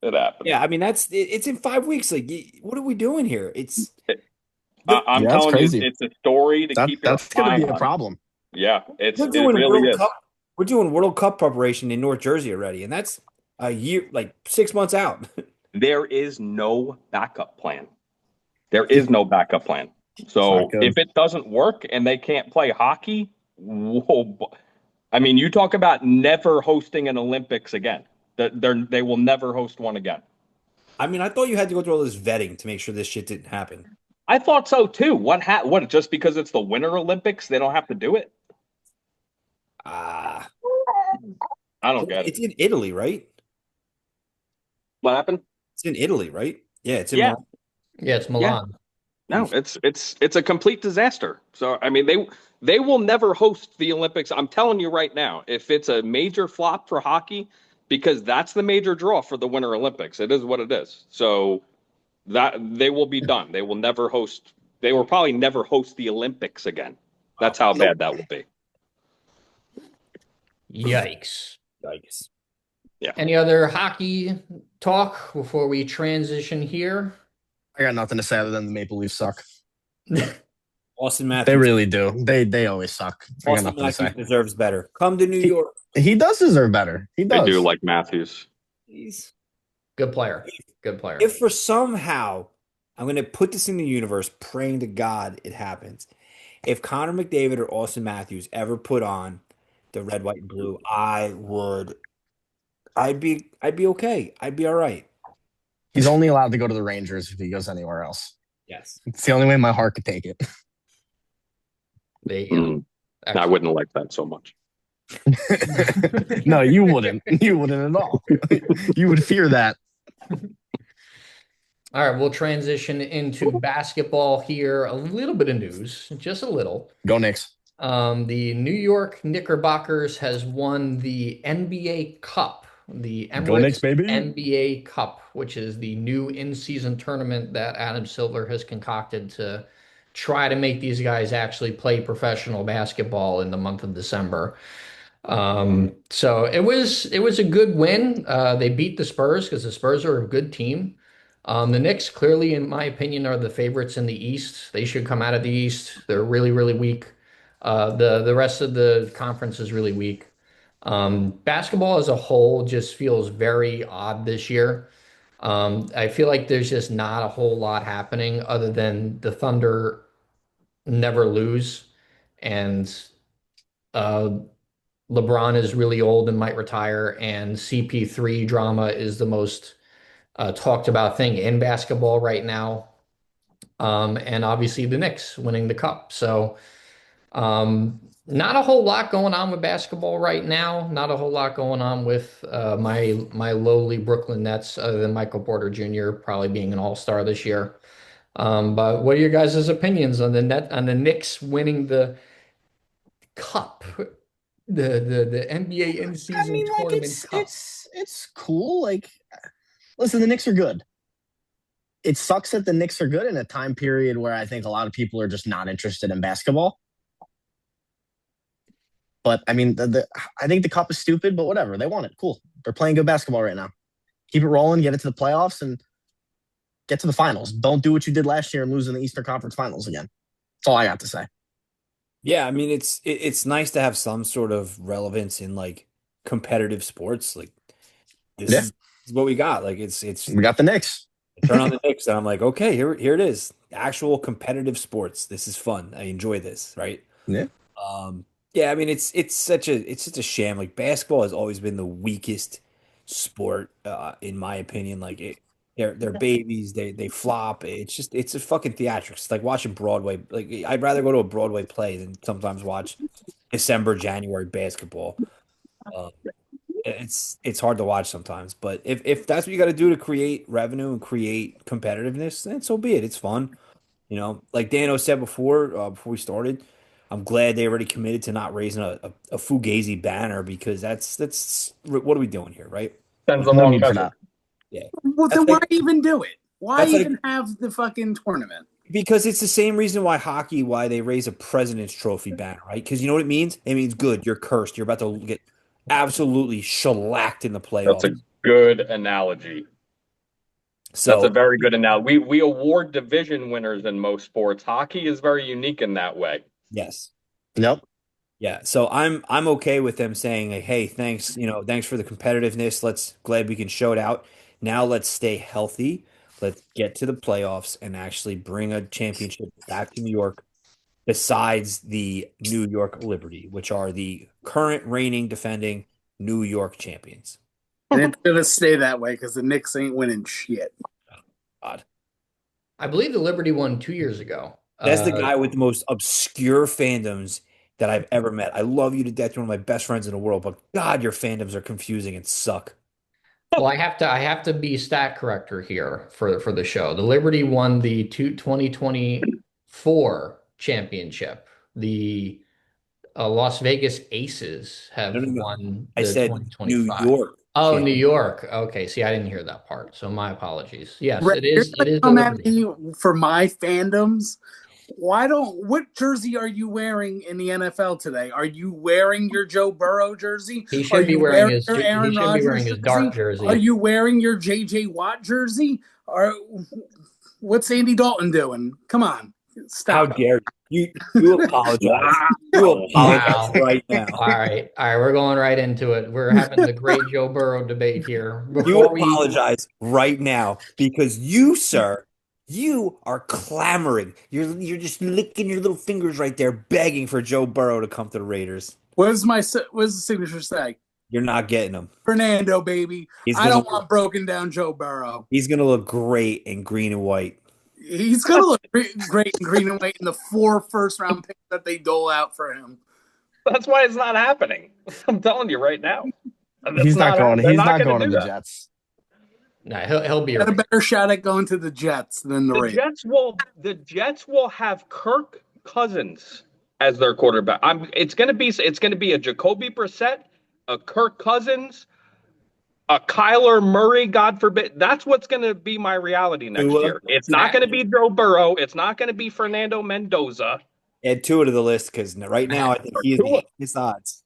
It happened. Yeah, I mean it's in 5 weeks. Like, what are we doing here? I'm Yeah, that's telling you, crazy. it's a story to keep your That's gonna eye be a on. problem. Yeah, we're it doing really World is. Cup. We're doing World Cup preparation in North Jersey already, and that's a year, like 6 months out. There is no backup plan. There is no backup plan. It's not So good. if it doesn't work and they can't play hockey, whoa, I mean, you talk about never hosting an Olympics again. They will never host one again. I mean, I thought you had to go through all this vetting to make sure this shit didn't happen. I thought so too. What just because it's the Winter Olympics, they don't have to do it? Ah, I don't get it. it's in Italy, right? What happened? It's in Italy, right? Yeah, it's in Yeah, Milan. Yeah, it's yeah. Milan. No, it's a complete disaster. So I mean, they will never host the Olympics. I'm telling you right now, if it's a major flop for hockey, because that's the major draw for the Winter Olympics. It is what it is. So that they will be done. They will never host. They will probably never host the Olympics again. That's how Nope. bad that will be. Yikes. Yikes. Yeah. Any other hockey talk before we transition here? I got nothing to say other than the Maple Leafs suck. Austin They Matthews. really do. They always suck. I got Austin nothing to say. Matthews deserves better. Come to New York. He does deserve better. He They does. do like Matthews. Please. Good player. Good player. If for somehow, I'm going to put this in the universe, praying to God it happens. If Connor McDavid or Austin Matthews ever put on the red, white, and blue, I'd be okay. I'd be all right. He's only allowed to go to the Rangers if he goes anywhere else. Yes. It's the only way my heart could take it. There you go. I wouldn't like that so much. No, you wouldn't. You wouldn't at all. You would fear that. All right, we'll transition into basketball here. A little bit of news, just a little. Go Knicks. The New York Knickerbockers has won the NBA Cup, the Go Knicks, Emirates baby. NBA Cup, which is the new in-season tournament that Adam Silver has concocted to try to make these guys actually play professional basketball in the month of December. So it was a good win. They beat the Spurs because the Spurs are a good team. The Knicks clearly, in my opinion, are the favorites in the East. They should come out of the East. They're really, really weak. The rest of the conference is really weak. Basketball as a whole just feels very odd this year. I feel like there's just not a whole lot happening other than the Thunder never lose, and uh, LeBron is really old and might retire, and CP3 drama is the most talked about thing in basketball right now. And obviously the Knicks winning the cup. So not a whole lot going on with basketball right now. Not a whole lot going on with my lowly Brooklyn Nets, other than Michael Porter Jr. probably being an all-star this year. But what are your guys' opinions on the Knicks winning the cup, the NBA I in-season mean, like tournament cup? it's cool. Like, listen, the Knicks are good. It sucks that the Knicks are good in a time period where I think a lot of people are just not interested in basketball. But I mean, I think the cup is stupid, but whatever. They won it. Cool. They're playing good basketball right now. Keep it rolling, get it to the playoffs, and get to the finals. Don't do what you did last year and lose in the Eastern Conference Finals again. That's all I got to say. Yeah, I mean it's nice to have some sort of relevance in like competitive sports. Like this Yeah, is what we got. Like it's we got the Knicks. turn on the Knicks and I'm like, okay, here it is. Actual competitive sports. This is fun. I enjoy this, right? Yeah. Um, yeah, I mean it's such a sham. Like basketball has always been the weakest sport, in my opinion. Like they're babies. They flop. It's a fucking theatrics. It's like watching Broadway. Like I'd rather go to a Broadway play than sometimes watch December, January basketball. Um, it's hard to watch sometimes, but if that's what you got to do to create revenue and create competitiveness, then so be it. It's fun. Like Dano said before we started, I'm glad they already committed to not raising a Fugazi banner because that's what are we doing here, right? Sends the No wrong need for message. that. Yeah, Well, that's then why like even do it? Why that's like even have the fucking tournament? because it's the same reason why they raise a President's Trophy banner, right? Because you know what it means? It means good. You're cursed. You're about to get absolutely shellacked in the That's playoffs. a good analogy. That's a So very good analogy. We award division winners in most sports. Hockey is very unique in that way. yes. Nope. Yeah, so I'm okay with them saying, like, "Hey, thanks, thanks for the competitiveness. Let's glad we can show it out. Now let's stay healthy. Let's get to the playoffs and actually bring a championship back to New York besides the New York Liberty, which are the current reigning defending New York champions." And it's gonna stay that way because the Knicks ain't winning shit. God. I believe the Liberty won 2 years ago. That's the guy with the most obscure fandoms that I've ever met. I love you to death. You're one of my best friends in the world, but God, your fandoms are confusing and suck. Well, I have to be stat corrector here for the show. The Liberty won the 2024 championship. The Las Vegas Aces No, have no, no. won I the said New 2025. York Oh, New champion. York. Okay, see, I didn't hear that part, so my apologies. Yes, Right, it you're is. It gonna is the come at Liberty. me for my fandoms. What jersey are you wearing in the NFL today? Are you wearing your Joe Burrow jersey? He Are should be you wearing wearing his. your He Aaron should be Rodgers wearing his dark jersey? Are jersey. you wearing your JJ Watt jersey? Or what's Andy Dalton doing? Come on, How stop it. dare you? You apologize. You Wow. apologize Wow. right now. All right, we're going right into it. We're having the great Joe Burrow debate here. You Before we apologize right now because you, sir, you are clamoring. You're just licking your little fingers right there, begging for Joe Burrow to come to the Raiders. What does the signature say? You're not getting him. Fernando, baby. He's I gonna don't want broken down Joe Burrow. he's gonna look great in green and white. He's gonna look great in green and white in the 4 first round picks that they dole out for him. That's why it's not happening. I'm telling you right now. He's not going. They're He's not not going going to to do the that. Jets. No, he'll be Got a right. better shot at going to the Jets than the The Raiders. Jets will have Kirk Cousins as their quarterback. It's going to be a Jacoby Brissett, a Kirk Cousins, a Kyler Murray, God forbid. That's what's going to be my reality next Tua. year. It's not going to be Joe Burrow. It's not going to be Fernando Mendoza. Add Tua to the list because right now I think he is the highest odds.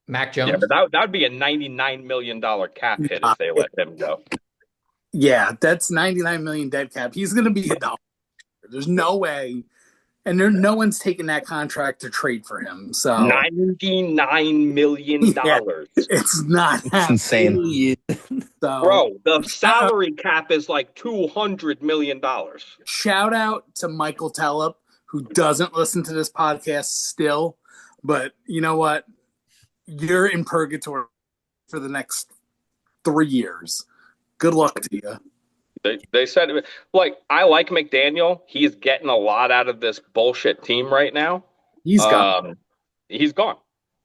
Mac Yeah, Jones. but that would be a $99 million cap hit if they let him go. Yeah, that's 99 million dead cap. He's going to be a dollar. There's no way, and no one's taking that contract to trade for him. So $99 million. yeah, it's not It's insane. So Bro, the salary cap is like $200 million. shout out to Michael Tellup, who doesn't listen to this podcast still, but you know what? You're in purgatory for the next 3 years. Good luck to you. They said, like, I like McDaniel. He's getting a lot out of this bullshit team right now. He's gone. He's gone.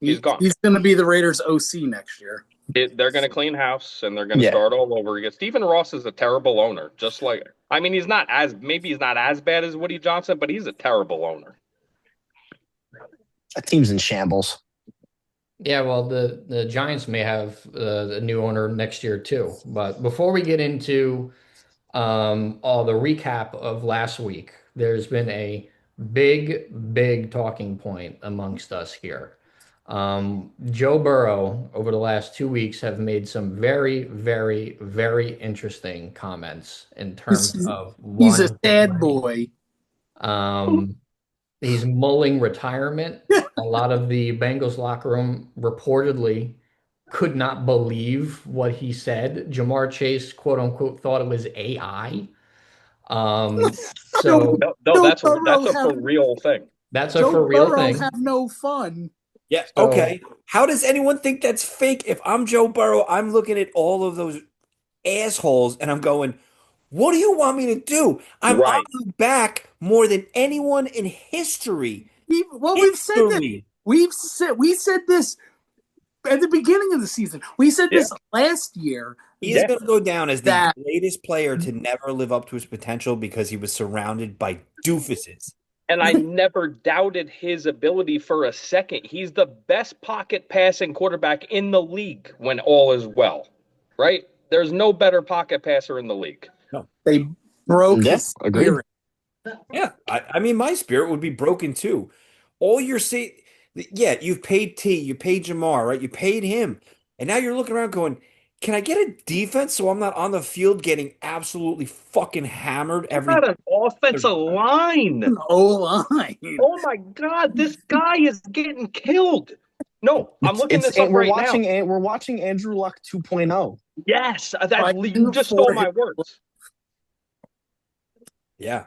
He's gone. He's going to be the Raiders OC next year. They're going to clean house and they're going to start all over again. Stephen Ross is a terrible owner. Just like, I mean, he's not as bad as Woody Johnson, but he's a terrible owner. That team's in shambles. Yeah, well, the Giants may have a new owner next year too. But before we get into all the recap of last week, there's been a big talking point amongst us here. Joe Burrow over the last 2 weeks have made some very interesting comments in terms of He's a one. sad boy. He's mulling retirement. A lot of the Bengals locker room reportedly could not believe what he said. Jamar Chase, quote unquote, thought it was AI. So No, that's a for real thing. That's a for real Burrow thing. have no fun. Yeah. So- Okay. How does anyone think that's fake? If I'm Joe Burrow, I'm looking at all of those assholes and I'm going, what do you want me to do? I'm Right. on the back more than anyone in history. We've said that. We said this at the beginning of the season. We said this last year. He is going to go down as the greatest player to never live up to his potential because he was surrounded by doofuses. And I never doubted his ability for a second. He's the best pocket passing quarterback in the league when all is well, right? There's no better pocket passer in the league. No. They broke his spirit. Yeah. I mean, my spirit would be broken too. All you're saying, yeah, you've paid T, you paid Jamar, right? You paid him. And now you're looking around going, can I get a defense so I'm not on the field getting absolutely fucking hammered every Not an offensive line. An O-line. Oh my God, this guy is getting killed. No, I'm looking this up right now. We're watching Andrew Luck 2.0. Yes, you just stole my words. Yeah,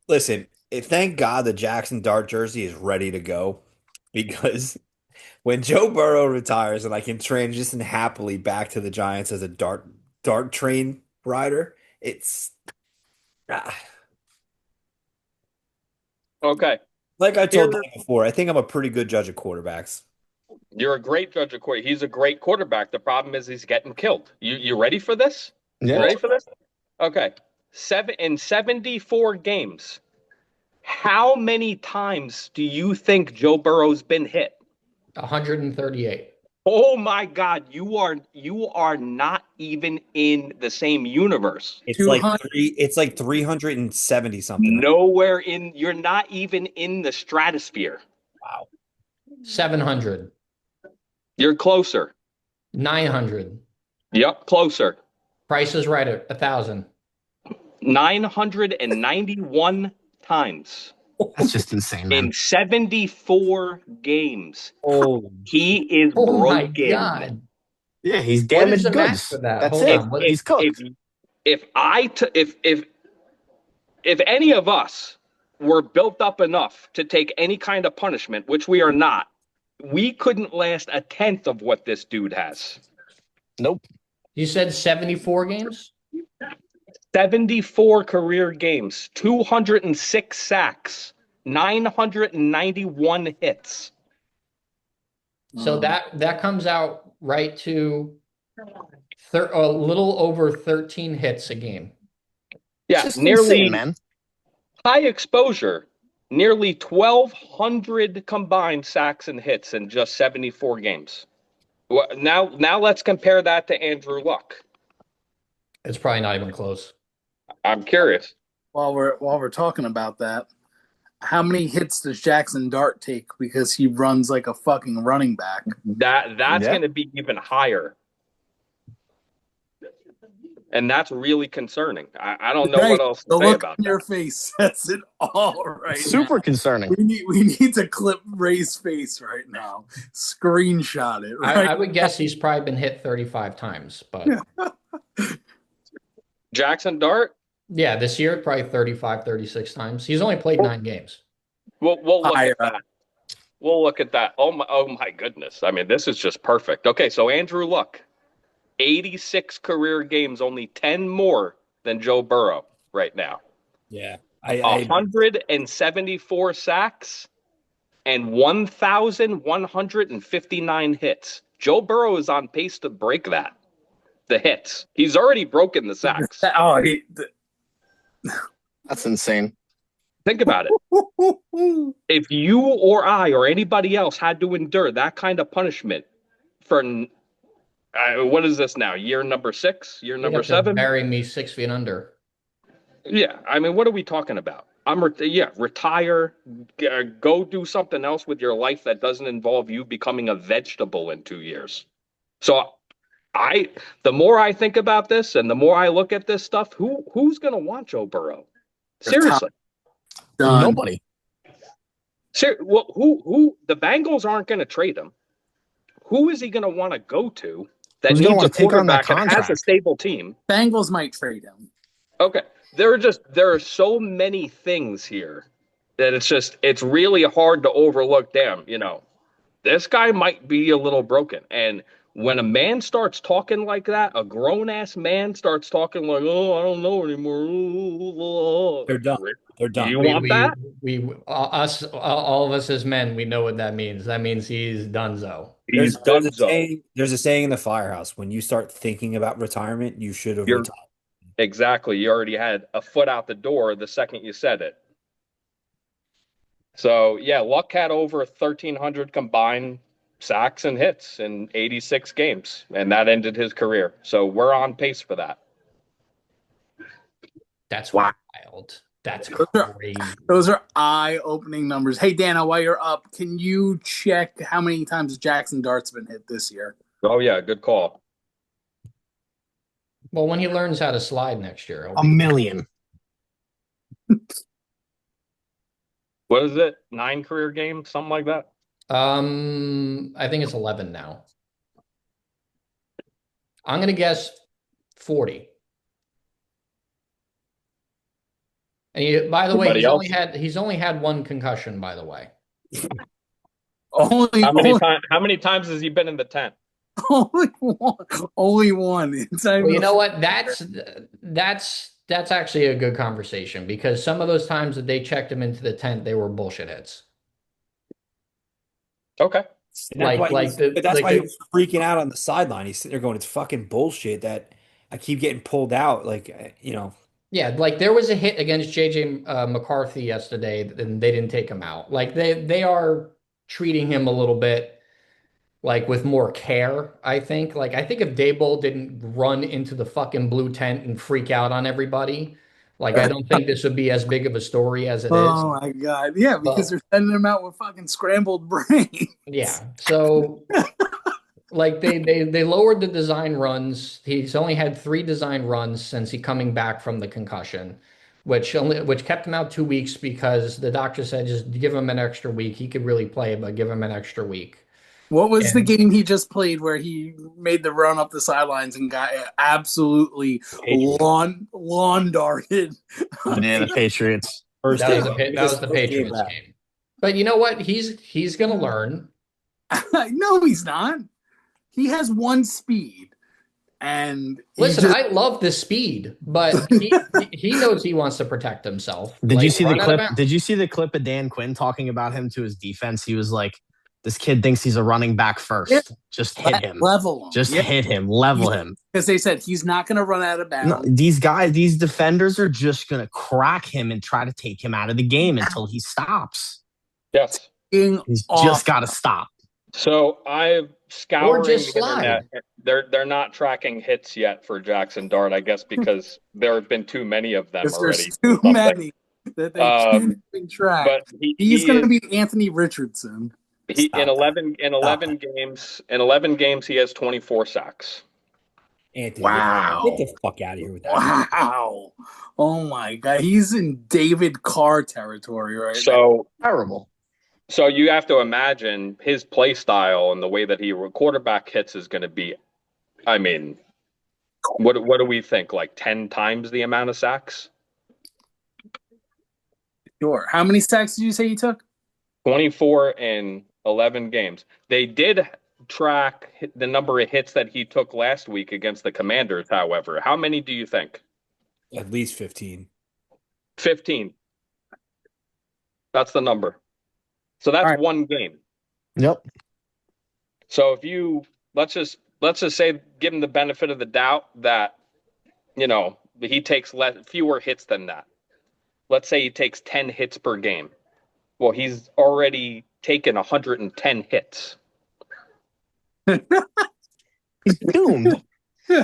listen, thank God the Jackson Dart jersey is ready to go because when Joe Burrow retires and I can transition happily back to the Giants as a dart train rider, it's okay. Like I told you before, I think I'm a pretty good judge of quarterbacks. You're a great judge of quarterback. He's a great quarterback. The problem is he's getting killed. You ready for this? Yeah. You ready for this? Okay. 74 games. How many times do you think Joe Burrow's been hit? 138. Oh my God, you are not even in the same universe. It's like 370 something. Nowhere you're not even in the stratosphere. Wow. 700. You're closer. 900. Yep, closer. Price is right at 1,000. 991 times. That's just insane, man. In 74 games. Oh, he is broken. My God. Yeah, he's damaged goods. For that? That's Hold it. on. He's cooked. If any of us were built up enough to take any kind of punishment, which we are not, we couldn't last a tenth of what this dude has. Nope. You said 74 games? 74 career games, 206 sacks, 991 hits. So that comes out right to a little over 13 hits a game. It's Yeah, just nearly insane, man. high exposure. Nearly 1,200 combined sacks and hits in just 74 games. Well, now let's compare that to Andrew Luck. It's probably not even close. I'm curious. While we're talking about that, how many hits does Jackson Dart take because he runs like a fucking running back? That's Yeah. going to be even higher. And that's really concerning. I don't know what else to The say look about on that. your face says it all right Super now. concerning. We need to clip Ray's face right now. Screenshot it. Right? I would guess he's probably been hit 35 times, but Jackson Dart? yeah, this year probably 35, 36 times. He's only played 9 games. We'll look Higher at that. We'll look at that. Oh my goodness. I mean, this is just perfect. Okay, so Andrew Luck, 86 career games, only 10 more than Joe Burrow right now. Yeah. 174 sacks and 1,159 hits. Joe Burrow is on pace to break that. The hits. He's already broken the sacks. That's insane. Think about it. If you or I or anybody else had to endure that kind of punishment for what is this now? Year number 6? Year You'd number have to 7? bury me 6 feet under. Yeah, I mean, what are we talking about? Retire, go do something else with your life that doesn't involve you becoming a vegetable in 2 years. So the more I think about this and the more I look at this stuff, who's going to want Joe Burrow? Seriously. Done. Nobody. Well, who the Bengals aren't going to trade him. Who is he going to want to go to that Who's gonna needs a wanna take on that quarterback and has a contract? stable team? Bengals might trade him. Okay. There are so many things here that it's really hard to overlook. Damn, this guy might be a little broken. And when a man starts talking like that, a grown ass man starts talking like, "Oh, I don't know anymore." They're done. They're done. You want that? All of us as men, we know what that means. That means he's donezo. He's There's a donezo. saying, there's a saying in the firehouse: when you start thinking about retirement, you should have You're retired. exactly. You already had a foot out the door the second you said it. So yeah, Luck had over 1,300 combined sacks and hits in 86 games, and that ended his career. So we're on pace for that. That's Wow. wild. That's Those crazy. Those are eye-opening numbers. Hey, Dana, while you're up, can you check how many times Jackson Dart's been hit this year? Oh yeah, good call. Well, when he learns how to slide next year, A million. What is it? 9 career games, something like that. I think it's 11 now. I'm gonna guess 40. And by the way, he's only had 1 concussion, by the way. Only How many times has he been in the tent? only one. Only one. Well, you know what? That's actually a good conversation because some of those times that they checked him into the tent, they were bullshit hits. Okay. And that's why why he was freaking out on the sideline. He's sitting there going, "It's fucking bullshit that I keep getting pulled out." Yeah, like there was a hit against JJ McCarthy yesterday, and they didn't take him out. Like they are treating him a little bit like with more care, I think. Like I think if Daboll didn't run into the fucking blue tent and freak out on everybody, like I don't think this would be as big of a story as it is. Oh my god. Yeah, because they're sending him out with fucking scrambled brain. Yeah. So like they lowered the design runs. He's only had 3 design runs since he coming back from the concussion, which kept him out 2 weeks because the doctor said just give him an extra week. He could really play, but give him an extra week. What was the game he just played where he made the run up the sidelines and got absolutely lawn darted? Yeah, the Patriots. That was the Patriots game. But you know what? He's going to learn. No, he's not. He has 1 speed. And Listen, I love the speed, but he knows he wants to protect himself. Did you see the run out of clip? bounds. Did you see the clip of Dan Quinn talking about him to his defense? He was like, "This kid thinks he's a running back first. Just hit him. level him. Just hit him. Level him." Because they said he's not going to run out of No, bounds. these defenders are just going to crack him and try to take him out of the game until he stops. Yes. He's just got to stop. So I'm scouring Or just the internet. They're not tracking hits yet for Jackson Dart, I guess, because there have been too many of them already. There's too many that they can't even track. But he's going to be Anthony Richardson. In 11 games he has 24 sacks. Anthony, wow. Get the fuck out of here with that. Wow. Oh my God. He's in David Carr territory right now. Terrible. So you have to imagine his play style and the way that he quarterback hits is going to be, I mean, what do we think? Like 10 times the amount of sacks? Sure. How many sacks did you say he took? 24 in 11 games. They did track the number of hits that he took last week against the Commanders, however. How many do you think? At least 15. 15. That's the number. So that's one game. Yep. So if you let's just say give him the benefit of the doubt that he takes fewer hits than that. Let's say he takes 10 hits per game. Well, he's already taken 110 hits. He's doomed.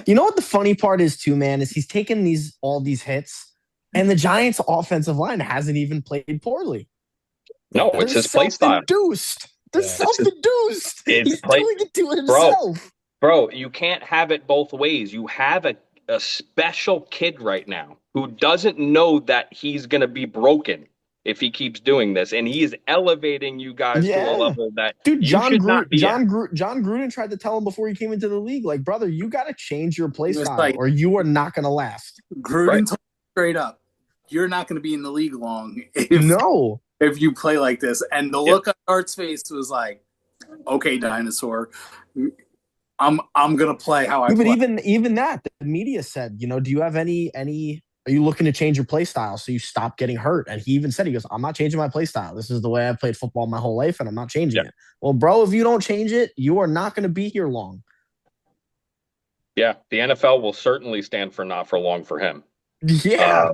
You know what the funny part is too, man, is he's taken all these hits, and the Giants' offensive line hasn't even played poorly. No, it's his play style. They're self-induced. He's doing it to himself. Bro, you can't have it both ways. You have a special kid right now who doesn't know that he's going to be broken if he keeps doing this, and he is elevating you guys to a level that John Gruden tried to tell him before he came into the league, like, brother, you got to change your play style or you are not going to last. Gruden told straight up, you're not going to be in the league long if you play like this. And the look on Dart's face was like, okay, dinosaur, I'm gonna play how I play. But even that, the media said, do you have any are you looking to change your play style so you stop getting hurt? And he even said, he goes, I'm not changing my play style. This is the way I've played football my whole life, and I'm not changing it. Well, bro, if you don't change it, you are not going to be here long. Yeah, the NFL will certainly stand for not for long for him. Yeah.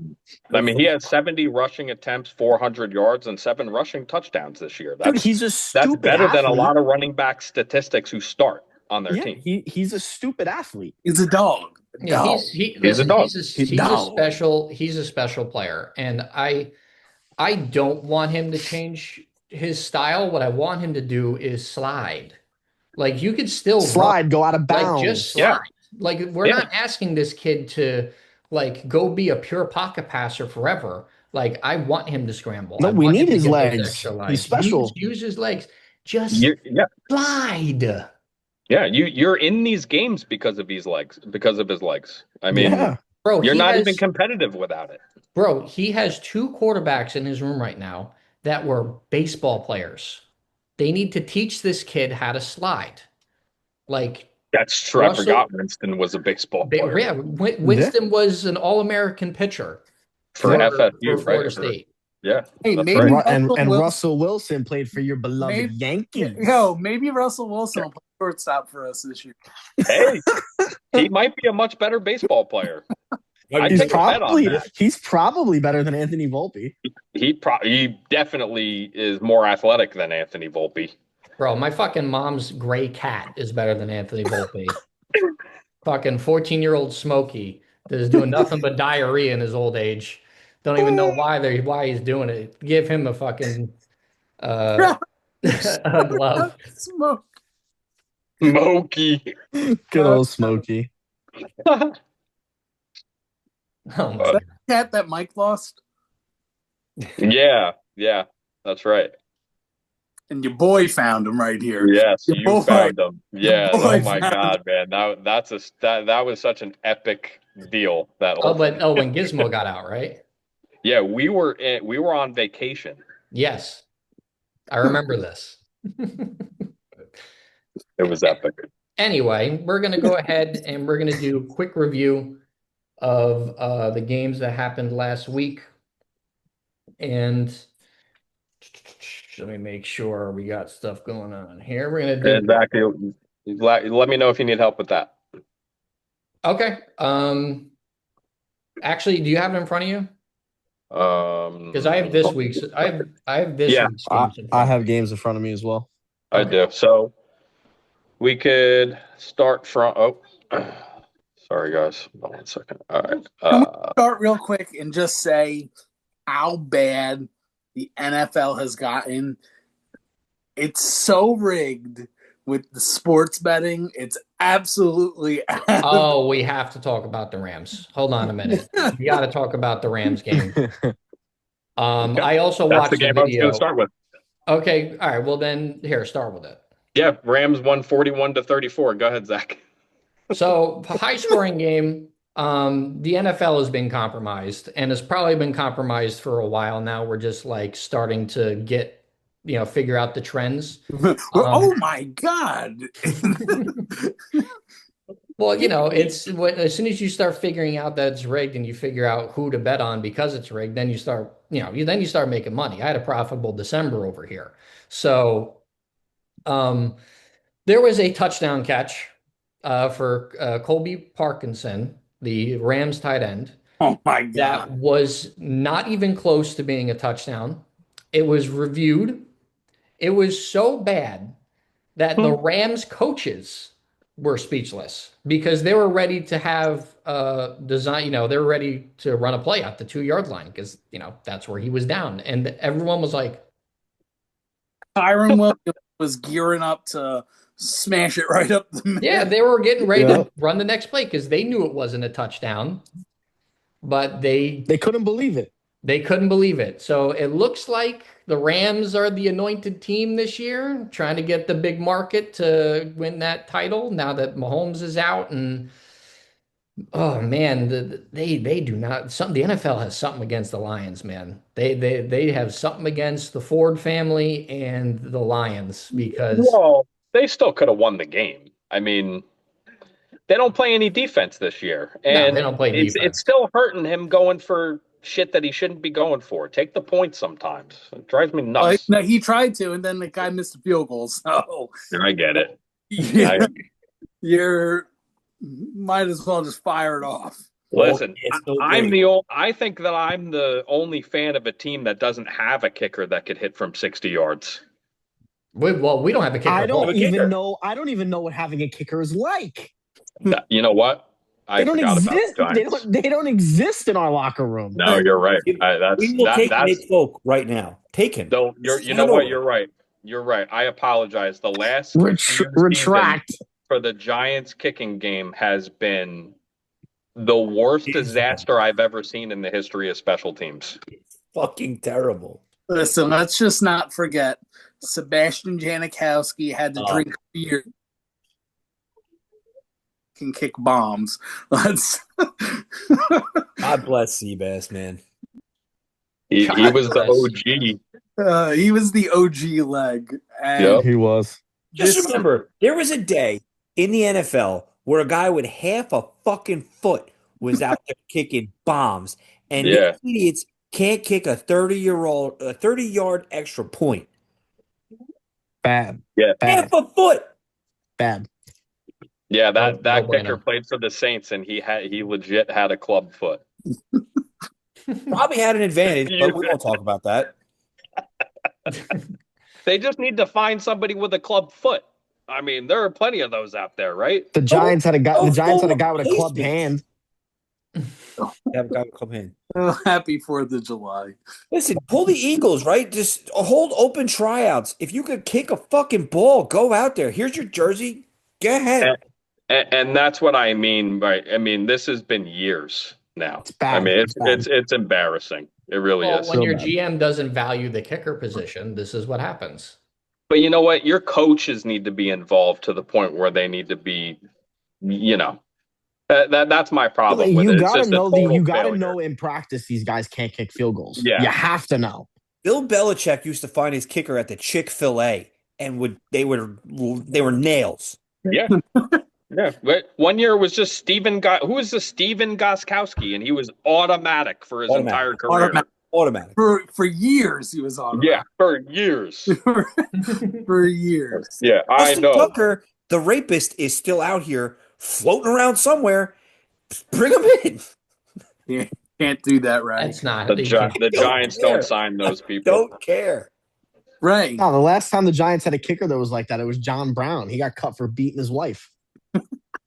I mean, he has 70 rushing attempts, 400 yards, and 7 rushing touchdowns this year. He's a stupid That's better athlete. than a lot of running back statistics who start on their team. He's a stupid athlete. He's a dog. Yeah, he's a dog. He's a special player, and I don't want him to change his style. What I want him to do is slide. Like, you could still slide, go out of bounds. Like, just slide. Yeah. Like, we're not asking this kid to go be a pure pocket passer forever. Like, I want him to scramble. No, we need his legs. He's special. Use his legs. Just slide. Yeah, you're in these games because of his legs. I mean, bro, you're not even competitive without it. Bro, he has 2 quarterbacks in his room right now that were baseball players. They need to teach this kid how to slide. Like, that's true. I forgot Winston was a baseball player. Yeah, Winston was an All-American pitcher for FSU, for Florida State. Yeah, hey, maybe and Russell Wilson played for your beloved Yankees. Maybe Russell Wilson will play shortstop for us this year. Hey, he might be a much better baseball player. He's probably better than Anthony Volpe. He definitely is more athletic than Anthony Volpe. Bro, my fucking mom's gray cat is better than Anthony Volpe. Fucking 14-year-old Smokey that is doing nothing but diarrhea in his old age. Don't even know why he's doing it. Give him a fucking a glove. Smokey. Good old Smokey. Oh my God. Cat that Mike lost? Yeah, that's right. And your boy found him right here. Yes, you found him. Yeah. Oh my God, man. That was such an epic deal. When Gizmo got out, right? Yeah, we were on vacation. Yes, I remember this. It was epic. Anyway, we're going to go ahead and we're going to do a quick review of the games that happened last week. And let me make sure we got stuff going on here. We're going to do. Exactly. Let me know if you need help with that. Okay. Actually, do you have it in front of you? Because I have this week's. I have this Yeah, week's games in I front of have me. games in front of me as well. I Okay. do. So we could start from. Oh, sorry guys. Hold on 1 second. All right. Can we start real quick and just say how bad the NFL has gotten? It's so rigged with the sports betting. It's absolutely Oh, we have to talk about the Rams. Hold on a minute. We got to talk about the Rams game. Okay. I also That's the watched the game I was going to video. start with. Okay. All right. Well, then here, start with it. Yeah, Rams won 41-34. Go ahead, Zach. So, high scoring game. The NFL has been compromised and has probably been compromised for a while now. We're just like starting to get, figure out the trends. oh my God. Well, as soon as you start figuring out that it's rigged and you figure out who to bet on because it's rigged, then you start, then you start making money. I had a profitable December over here. So, um, there was a touchdown catch for Colby Parkinson, the Rams tight end, Oh my that God. was not even close to being a touchdown. It was reviewed. It was so bad that the Rams coaches were speechless because they were ready to have design, they were ready to run a play at the 2 yard line because, that's where he was down. And everyone was like, Tyron Williams was gearing up to smash it right up the middle. yeah, they were getting ready Yeah. to run the next play because they knew it wasn't a touchdown, but They couldn't believe it. they couldn't believe it. So it looks like the Rams are the anointed team this year, trying to get the big market to win that title now that Mahomes is out. And oh man, they do not. The NFL has something against the Lions, man. They have something against the Ford family and the Lions because Well, they still could have won the game. I mean, they don't play any defense this year, no, they and don't play it's defense. still hurting him going for shit that he shouldn't be going for. Take the points sometimes. It drives me nuts. No, he tried to, and then the guy missed a field goal. So I get it. yeah, you're might as well just fire it off. Listen, It's so I'm great. I think that I'm the only fan of a team that doesn't have a kicker that could hit from 60 yards. Well, we don't have a kicker I at all. don't even know. I don't even know what having a kicker is like. You know what? I They don't forgot about exist. the Giants. They don't exist in our locker room. No, you're right. We will take That's Nick Folk right now. Take him. though. You know what? You're right. You're right. I apologize. The last few seasons Retract. for the Giants kicking game has been the worst disaster I've ever seen in the history of special teams. Fucking terrible. Listen, let's just not forget Sebastian Janikowski had to drink beer and kick bombs. Let's. God bless Seabass, man. He God was the bless. OG. He was the OG leg. And Yep. He was. Just remember, there was a day in the NFL where a guy with half a fucking foot was out there kicking bombs, and Yeah. these idiots can't kick a 30-yard extra point. Bad. Yeah. Half a foot. Bad. Yeah, that No kicker bueno. played for the Saints, and he legit had a club foot. Probably had an advantage, but we won't talk about that. They just need to find somebody with a club foot. I mean, there are plenty of those out there, right? The Giants had a guy. The Giants had a guy with a replacement. clubbed hand. Have a guy come in. happy 4th of July. Listen, pull the Eagles, right? Just hold open tryouts. If you could kick a fucking ball, go out there. Here's your jersey. Go ahead. And that's what I mean by. I mean, this has been years now. It's bad. I mean, It's bad. it's embarrassing. It really Well, is. when your bad. GM doesn't value the kicker position, this is what happens. But you know what? Your coaches need to be involved to the point where they need to be. That's my problem with it. It's just a total You gotta failure. know in practice these guys can't kick field goals. Yeah. You have to know. Bill Belichick used to find his kicker at the Chick-fil-A, and they were nails. Yeah. Yeah. But one year was just who was the Steven Goskowski, and he was automatic for his Automatic. entire career. Automatic. For years, he was on. Yeah, for years. For years. Yeah, I Justin know. Tucker, the rapist, is still out here floating around somewhere. Bring him in. Yeah, can't do that, right? That's not. The Giants care. don't sign those people. Don't care. Right. No, the last time the Giants had a kicker that was like that, it was John Brown. He got cut for beating his wife.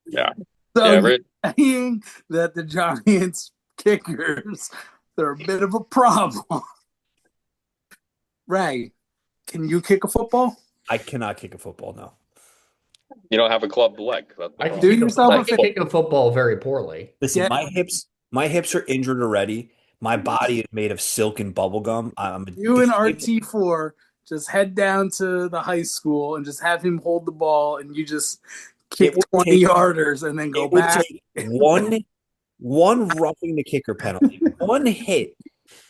Yeah. So Yeah, you're saying that the Giants kickers, they're a bit of a problem. Right. Can you kick a football? I cannot kick a football, no. You don't have a clubbed leg. I can Do kick yourself I a can kick a football very poorly. Listen, Yeah. my hips are injured already. My body is made of silk and bubble gum. You and RT4 just head down to the high school and just have him hold the ball and you just kick 20 yarders and then go it would back. take one roughing the kicker penalty, one hit,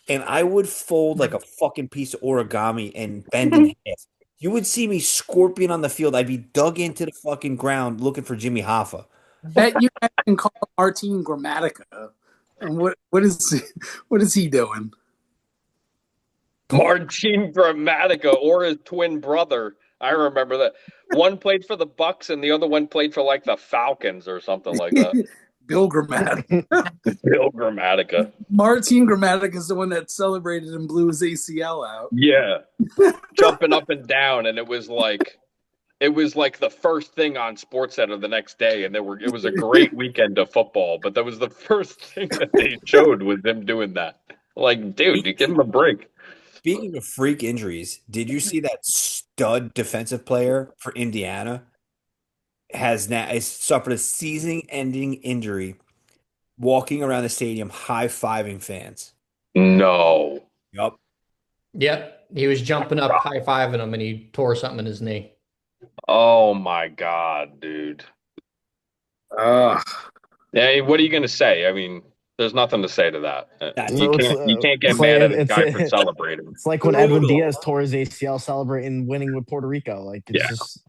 and I would fold like a fucking piece of origami and bend in half. You would see me scorpion on the field. I'd be dug into the fucking ground looking for Jimmy Hoffa. Bet you can call Martin Grammatica. And what is he doing? Martin Grammatica or his twin brother. I remember that. One played for the Bucks and the other one played for like the Falcons or something like that. Bill Grammatica. Bill Grammatica. Martin Grammatica is the one that celebrated and blew his ACL out. Yeah. Jumping up and down, and it was like the first thing on SportsCenter the next day, and it was a great weekend of football, but that was the first thing that they showed was them doing that. Like, dude, you give him a break. Speaking of freak injuries, did you see that stud defensive player for Indiana has suffered a season-ending injury walking around the stadium high-fiving fans? No. Yup. Yep. He was jumping up, high-fiving him, and he tore something in his knee. Oh my God, dude. Yeah, what are you gonna say? I mean, there's nothing to say to that. You can't get mad at a guy for celebrating. It's like when Edwin Diaz tore his ACL celebrating winning with Puerto Rico. Like it's just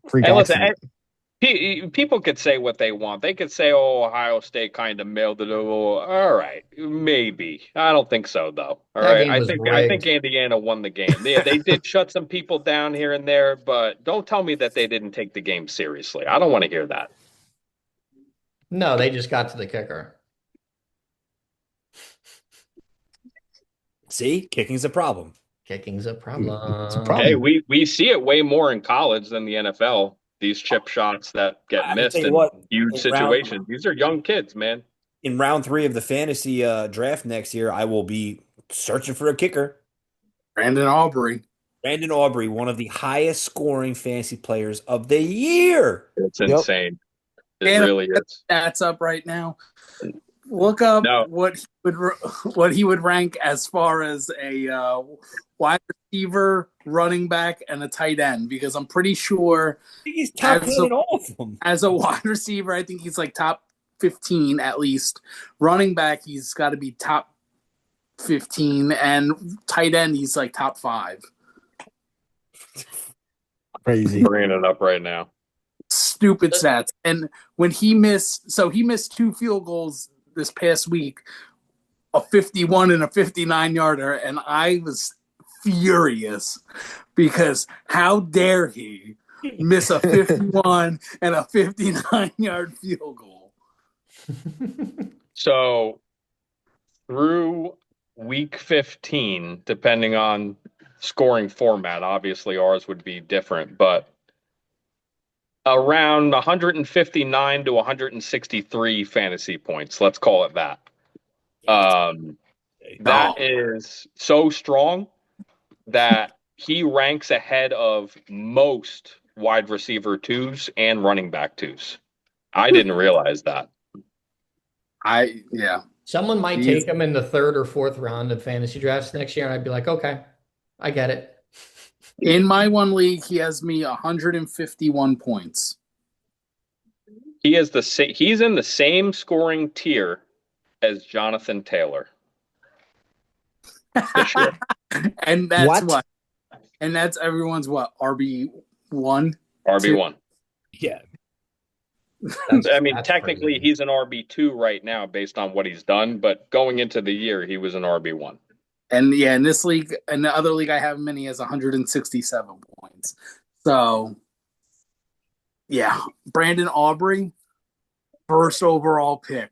freak accident. People could say what they want. They could say, "Oh, Ohio State kind of mailed it." All right, maybe. I don't think so, though. All right, I think Indiana won the game. They did shut some people down here and there, but don't tell me that they didn't take the game seriously. I don't want to hear that. No, they just got to the kicker. See, kicking's a problem. Kicking's a problem. It's a problem. Hey, we see it way more in college than the NFL. These chip shots that get missed in huge situations. These are young kids, man. In round 3 of the fantasy draft next year, I will be searching for a kicker. Brandon Aubrey, one of the highest scoring fantasy players of the year. It's insane. It really is. That's up right now. Look up what he would rank as far as a wide receiver, running back, and a tight end, because I'm pretty sure he's top 10 in all of them. As a wide receiver, I think he's like top 15 at least. Running back, he's got to be top 15, and tight end, he's like top 5. Crazy. Bringing it up right now. Stupid stats. And when he missed 2 field goals this past week, a 51 and a 59-yarder, and I was furious because how dare he miss a 51 and a 59-yard field goal. So through week 15, depending on scoring format, obviously ours would be different, but around 159 to 163 fantasy points, let's call it that. That is so strong that he ranks ahead of most wide receiver 2s and running back 2s. I didn't realize that. Someone might take him in the 3rd or 4th round of fantasy drafts next year, and I'd be like, okay, I get it. In my one league, he has me 151 points. He's in the same scoring tier as Jonathan Taylor. And that's what? And that's everyone's RB1? RB1. Yeah. I mean, That's technically, crazy. he's an RB2 right now based on what he's done, but going into the year, he was an RB1. And yeah, in this league, in the other league I have him in, he has 167 points. So yeah, Brandon Aubrey, first overall pick.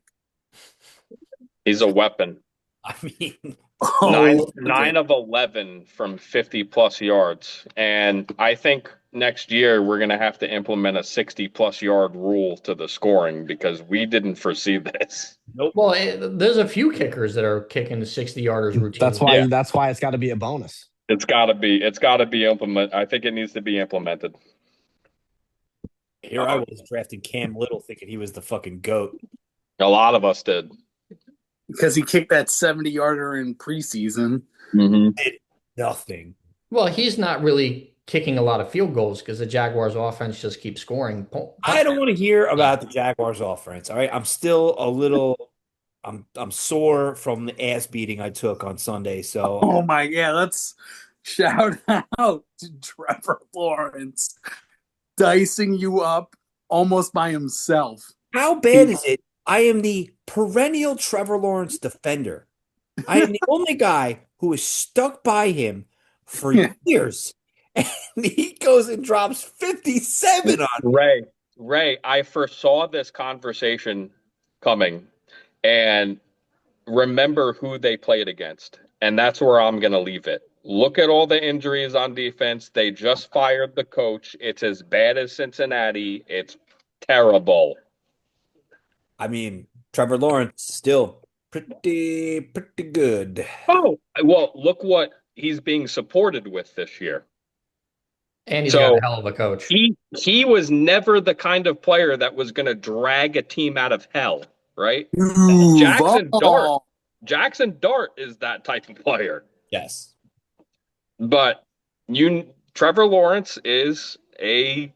He's a weapon. I mean, Oh, Nine of 11 from 50+ yards. And I think next year we're going to have to implement a 60+ yard rule to the scoring because we didn't foresee this. nope. Well, there's a few kickers that are kicking the 60-yarders That's routinely. why. Yeah. That's why it's got to be a bonus. It's got to be. It's got to be implemented. I think it needs to be implemented. Here I was drafting Cam Little thinking he was the fucking GOAT. A lot of us did. because he kicked that 70-yarder in preseason. Mm-hmm. Did nothing. Well, he's not really kicking a lot of field goals because the Jaguars' offense just keeps scoring. I don't want to hear about the Jaguars offense. All right. I'm still a little I'm sore from the ass beating I took on Sunday. So Oh my, yeah, let's shout out to Trevor Lawrence dicing you up almost by himself. how bad is it? I am the perennial Trevor Lawrence defender. I am the only guy who is stuck by him for years. And he goes and drops 57 on me. Ray, I foresaw this conversation coming and remember who they played against. And that's where I'm going to leave it. Look at all the injuries on defense. They just fired the coach. It's as bad as Cincinnati. It's terrible. I mean, Trevor Lawrence still pretty good. Oh, well, look what he's being supported with this year. And he's So- got a hell of a coach. He was never the kind of player that was going to drag a team out of hell, right? Jackson Dart is that type of player. Yes. But Trevor Lawrence is a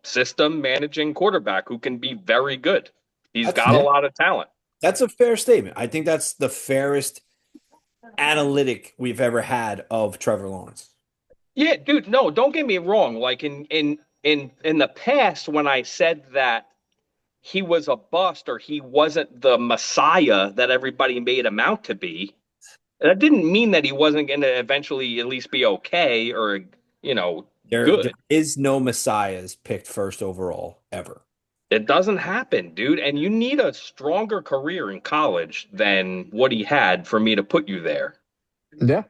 system managing quarterback who can be very good. He's got a lot of talent. That's a fair statement. I think that's the fairest analytic we've ever had of Trevor Lawrence. Yeah, dude, no, don't get me wrong. Like in the past when I said that he was a bust or he wasn't the messiah that everybody made him out to be, that didn't mean that he wasn't going to eventually at least be okay or, good. There is no messiahs picked first overall ever. It doesn't happen, dude. And you need a stronger career in college than what he had for me to put you there. Yeah.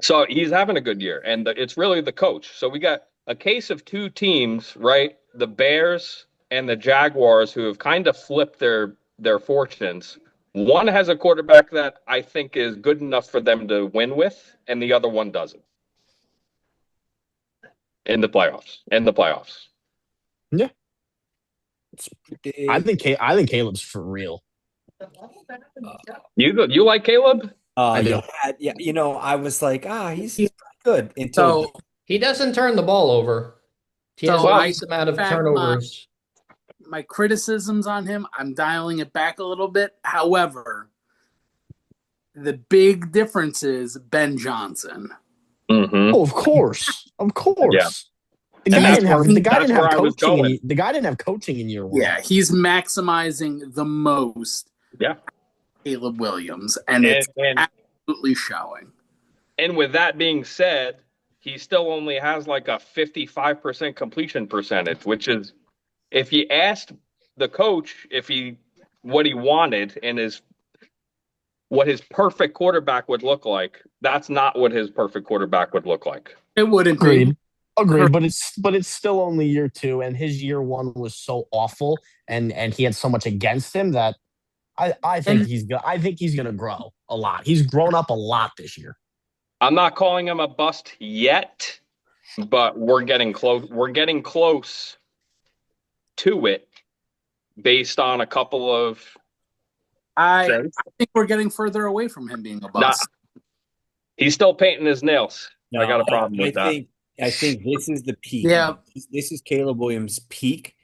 So he's having a good year, and it's really the coach. So we got a case of two teams, right? The Bears and the Jaguars, who have kind of flipped their fortunes. One has a quarterback that I think is good enough for them to win with, and the other one doesn't. In the playoffs. Yeah. It's pretty, I think Caleb's for real. You like Caleb? I do. I was like, he's pretty good So He doesn't turn the ball over. He has So a I nice amount of back turnovers. my criticisms on him, I'm dialing it back a little bit. However, the big difference is Ben Johnson. Mm-hmm. Oh, of course. Yeah. The guy didn't have coaching. The guy didn't have coaching in year one. Yeah, he's maximizing the most. Yeah. Caleb Williams, and it's absolutely showing. And with that being said, he still only has like a 55% completion percentage, which is, if you asked the coach what he wanted and what his perfect quarterback would look like, that's not what his perfect quarterback would look like. It wouldn't Agreed. be. But it's still only year two, and his year one was so awful, and he had so much against him that I think he's gonna grow a lot. He's grown up a lot this year. I'm not calling him a bust yet, but we're getting close. We're getting close to it based on a couple of. I think we're getting further away from him being a bust. He's still painting his nails. No, I got a problem with that. I think this is the peak. Yeah. This is Caleb Williams' peak.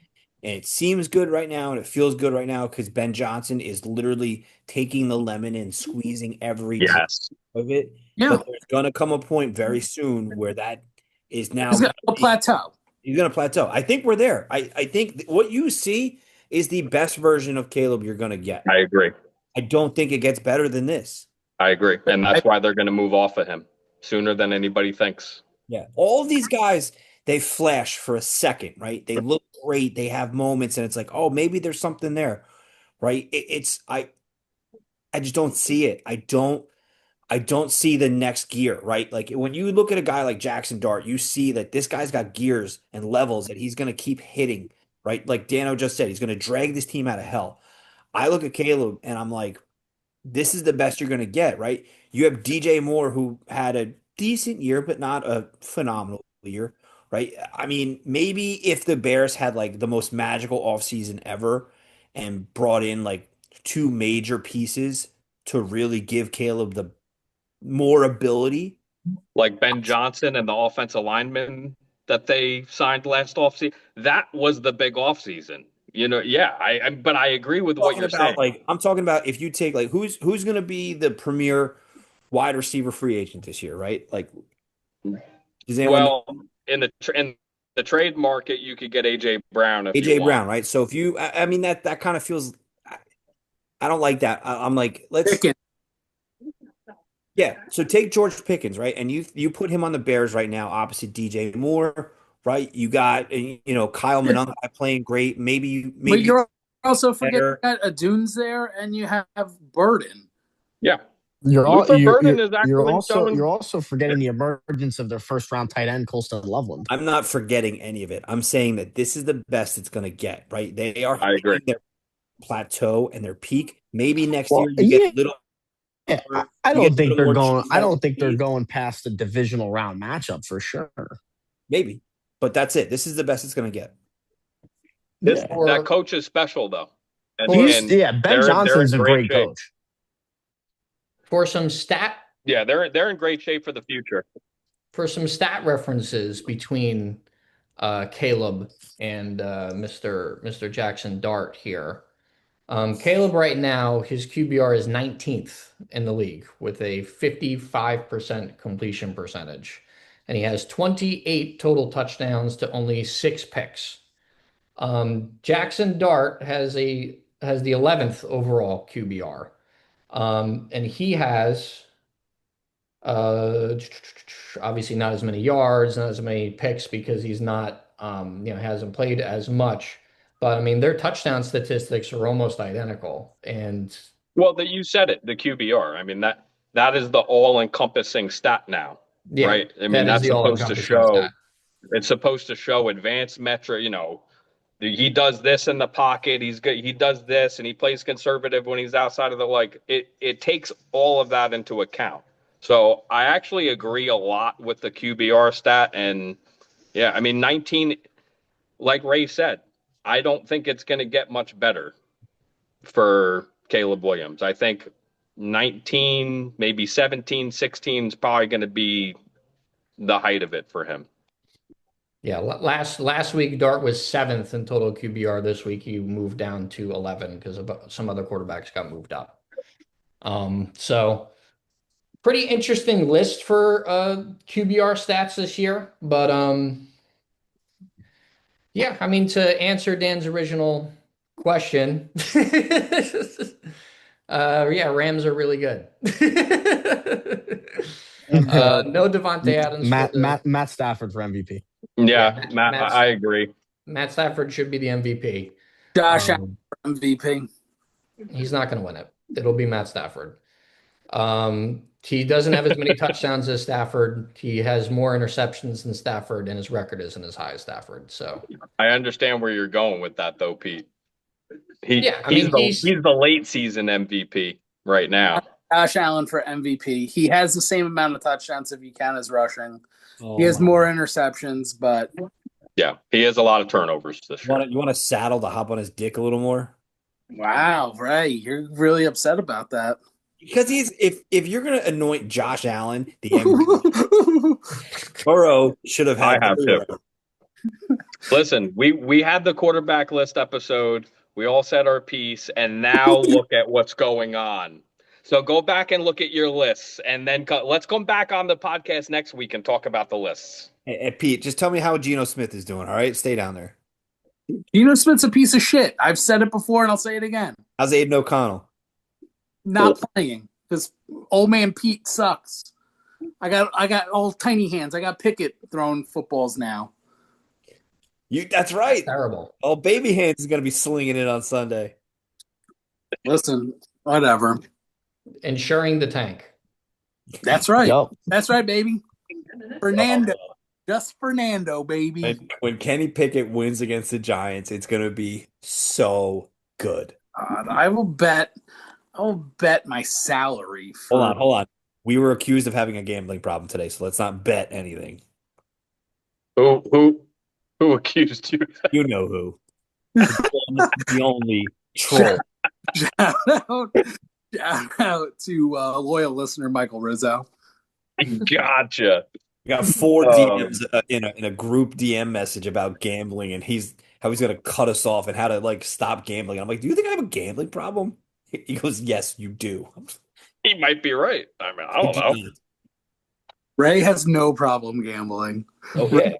And it seems good right now, and it feels good right now because Ben Johnson is literally taking the lemon and squeezing every drop of it. Yeah. But there's going to come a point very soon where that is now He's got a plateau. He's going to plateau. I think we're there. I think what you see is the best version of Caleb you're going to get. I agree. I don't think it gets better than this. I agree. And I, that's why they're going to move off of him sooner than anybody thinks. Yeah. All of these guys, they flash for a second, right? They look great. They have moments, and it's like, oh, maybe there's something there, right? I just don't see it. I don't see the next gear, right? Like when you look at a guy like Jackson Dart, you see that this guy's got gears and levels that he's going to keep hitting, right? Like Dano just said, he's going to drag this team out of hell. I look at Caleb and I'm like, this is the best you're going to get, right? You have DJ Moore who had a decent year, but not a phenomenal year, right? I mean, maybe if the Bears had like the most magical offseason ever and brought in like two major pieces to really give Caleb the more ability. Like Ben Johnson and the offensive lineman that they signed last offseason. That was the big offseason. Yeah, but I agree with what you're saying. I'm talking about if you take like who's going to be the premier wide receiver free agent this year, right? Like, does anyone know? Well, in the trade market, you could get AJ Brown if you AJ want. Brown, right? So if you, I mean that kind of feels, I don't like that. I'm like, let's. Pickens. Yeah, so take George Pickens, right? And you put him on the Bears right now, opposite DJ Moore, right? You got Kyle Monangai playing great. But you're also forgetting better. that Adune's there, and you have Burden. Yeah, Luther Burden is actually you're also forgetting the emergence of their first round tight end, Colston Loveland. I'm not forgetting any of it. I'm saying that this is the best it's going to get, right? They are I agree. hitting their plateau and their peak. Maybe next year you get a little. Yeah, I don't think they're going. I don't think they're going past the divisional round matchup for sure. Maybe, but that's it. This is the best it's going to get. That coach is special though. Ben Johnson's a great coach. For some stat, they're in great shape for the future. For some stat references between Caleb and Mr. Jackson Dart here. Caleb right now, his QBR is 19th in the league with a 55% completion percentage. And he has 28 total touchdowns to only 6 picks. Jackson Dart has the 11th overall QBR. And he has obviously not as many yards, not as many picks because he's not hasn't played as much. But I mean, their touchdown statistics are almost identical. And well, you said it, the QBR. I mean that is the all-encompassing stat now, right? I mean that's supposed to show. Stat. It's supposed to show advanced metric. He does this in the pocket. He's good. He does this, and he plays conservative when he's outside of the It takes all of that into account. So I actually agree a lot with the QBR stat, and yeah, I mean 19. Like Ray said, I don't think it's going to get much better for Caleb Williams. I think 19, maybe 17, 16 is probably going to be the height of it for him. Yeah, last week Dart was 7th in total QBR. This week he moved down to 11 because some other quarterbacks got moved up. So pretty interesting list for QBR stats this year, but yeah, I mean to answer Dan's original question, yeah, Rams are really good. No Devontae Adams. Matt Stafford for MVP. Yeah, Matt, I agree. Matt Stafford should be the MVP. Josh Allen for MVP. He's not going to win it. It'll be Matt Stafford. He doesn't have as many touchdowns as Stafford. He has more interceptions than Stafford, and his record isn't as high as Stafford. So I understand where you're going with that, though, Pete. He's the late season MVP right now. Josh Allen for MVP. He has the same amount of touchdowns if you count as rushing. He has more interceptions, but yeah, he has a lot of turnovers this year. You want to saddle to hop on his dick a little more? Wow, Ray, you're really upset about that. Because if you're gonna anoint Josh Allen the MVP, Burrow should have had. I have to. Listen, we had the quarterback list episode. We all said our piece, and now look at what's going on. So go back and look at your lists, and then let's come back on the podcast next week and talk about the lists. Hey, Pete, just tell me how Geno Smith is doing. All right, stay down there. Geno Smith's a piece of shit. I've said it before and I'll say it again. How's Aiden O'Connell? Not playing because old man Pete sucks. I got all tiny hands. I got Pickett throwing footballs now. That's right. Terrible. Oh, baby hands is gonna be slinging it on Sunday. Listen, whatever. Ensuring the tank. That's right. Yep. That's right, baby. Fernando. Just Fernando, baby. When Kenny Pickett wins against the Giants, it's gonna be so good. I will bet my salary for Hold on. We were accused of having a gambling problem today, so let's not bet anything. Who accused you? You know who. The only troll. Shout out to loyal listener Michael Rizzo. Gotcha. We got 4 DMs in a group DM message about gambling and how he's gonna cut us off and how to like stop gambling. I'm like, do you think I have a gambling problem? He goes, yes, you do. He might be right. I mean, I don't know. Ray has no problem gambling. Okay.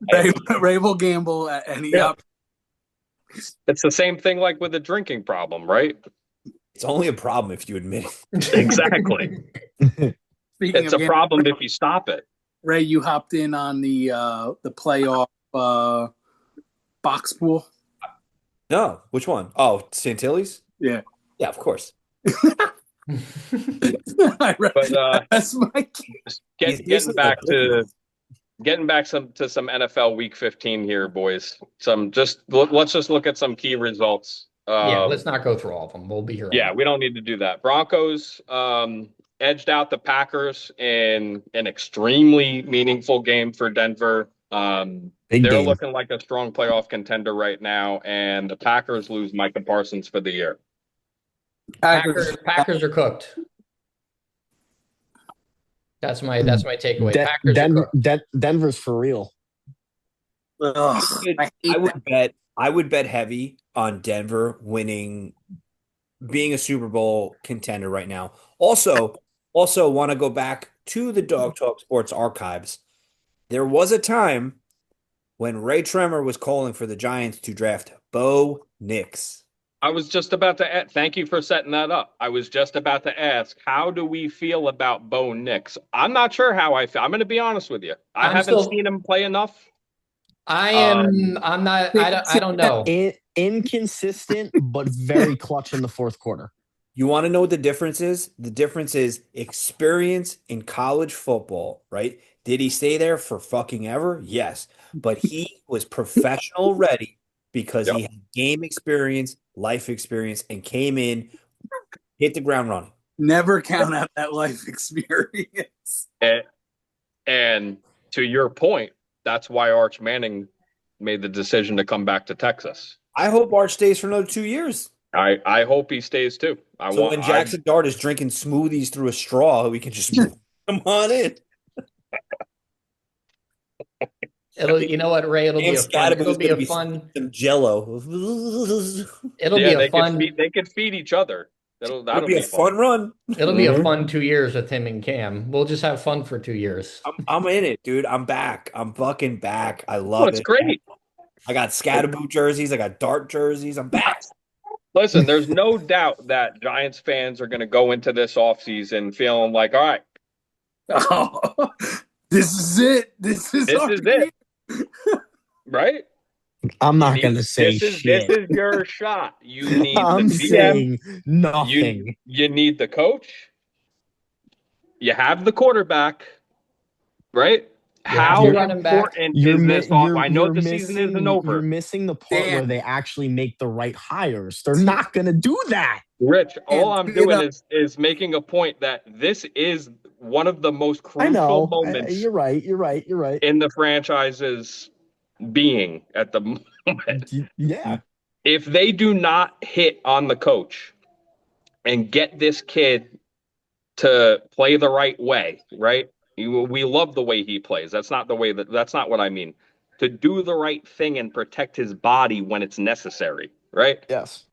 Ray will gamble at any up. It's the same thing like with a drinking problem, right? It's only a problem if you admit it. Exactly. It's a problem if you stop it. Ray, you hopped in on the playoff box pool. No, which one? Oh, Santilli's? Yeah. Yeah, of course. But that's my getting back to some NFL Week 15 here, boys. Let's just look at some key results. Let's not go through all of them. We'll be here. Yeah, we don't need to do that. Broncos edged out the Packers in an extremely meaningful game for Denver. They're looking like a strong playoff contender right now, and the Packers lose Micah Parsons for the year. Packers are cooked. That's my takeaway. Packers are cooked. Denver's for real. I would bet heavy on Denver winning, being a Super Bowl contender right now. Also want to go back to the Dog Talk Sports archives. There was a time when Ray Tremor was calling for the Giants to draft Bo Nix. I was just about to thank you for setting that up. I was just about to ask, how do we feel about Bo Nix? I'm not sure how I feel. I'm going to be honest with you. I haven't seen him play enough. I'm not. I don't know. Inconsistent, but very clutch in the fourth quarter. You want to know what the difference is? The difference is experience in college football, right? Did he stay there for fucking ever? Yes. But he was professional ready because he had game experience, life experience, and came in, hit the ground running. Never count out that life experience. And to your point, that's why Arch Manning made the decision to come back to Texas. I hope Arch stays for another 2 years. I hope he stays too. When Jackson Dart is drinking smoothies through a straw, we can just come on in. You know what, Ray? It'll be a fun. Some Jello. They could feed each other. That'll be a fun run. It'll be a fun 2 years with him and Cam. We'll just have fun for 2 years. I'm in it, dude. I'm back. I'm fucking back. I love it. It's great. I got Scatterboo jerseys. I got Dart jerseys. I'm back. Listen, there's no doubt that Giants fans are going to go into this offseason feeling like, all right. This is it. This is it. Right? I'm not going to say shit. This is your shot. You need I'm the GM. saying nothing. You need the coach. You have the quarterback. Right? How important is this? I know the season isn't over. You're missing the part where they actually make the right hires. They're not going to do that. Rich, all I'm doing is making a point that this is one of the most crucial moments. You're right. In the franchise's being at the moment. Yeah. If they do not hit on the coach and get this kid to play the right way, right? We love the way he plays. That's not what I mean. To do the right thing and protect his body when it's necessary, right? Yes.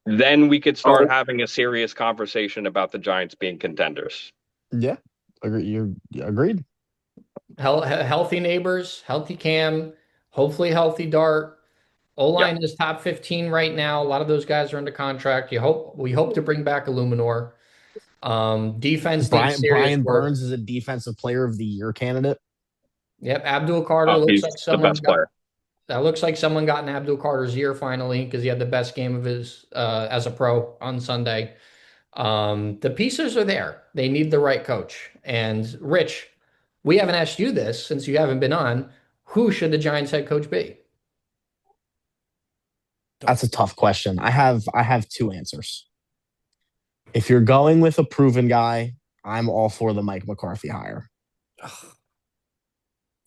Then we could start having a serious conversation about the Giants being contenders. Yeah. You're agreed. Healthy neighbors, healthy Cam, hopefully healthy Dart. Yep. O-line is top 15 right now. A lot of those guys are under contract. We hope to bring back Illuminor. Defense needs serious Brian work. Burns is a defensive player of the year candidate. Yep, Abdul Carter Oh, looks he's like the someone best got player. that looks like someone got in Abdul Carter's ear finally because he had the best game of his as a pro on Sunday. The pieces are there. They need the right coach. And Rich, we haven't asked you this since you haven't been on. Who should the Giants head coach be? That's a tough question. I have two answers. If you're going with a proven guy, I'm all for the Mike McCarthy hire. I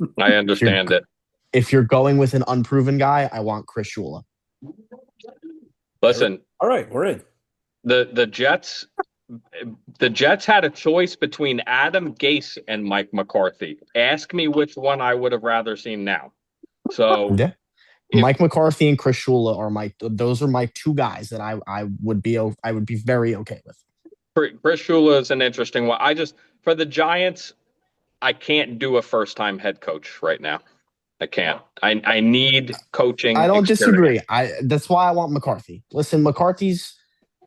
If you're understand it. if you're going with an unproven guy, I want Chris Shula. Listen, All right, we're in. the Jets had a choice between Adam Gase and Mike McCarthy. Ask me which one I would have rather seen now. So Yeah. if Mike McCarthy and Chris Shula are those are my two guys that I would be very okay with. Chris Shula is an interesting one, for the Giants, I can't do a first time head coach right now. I can't. I need I coaching don't experience. disagree. That's why I want McCarthy. Listen, McCarthy's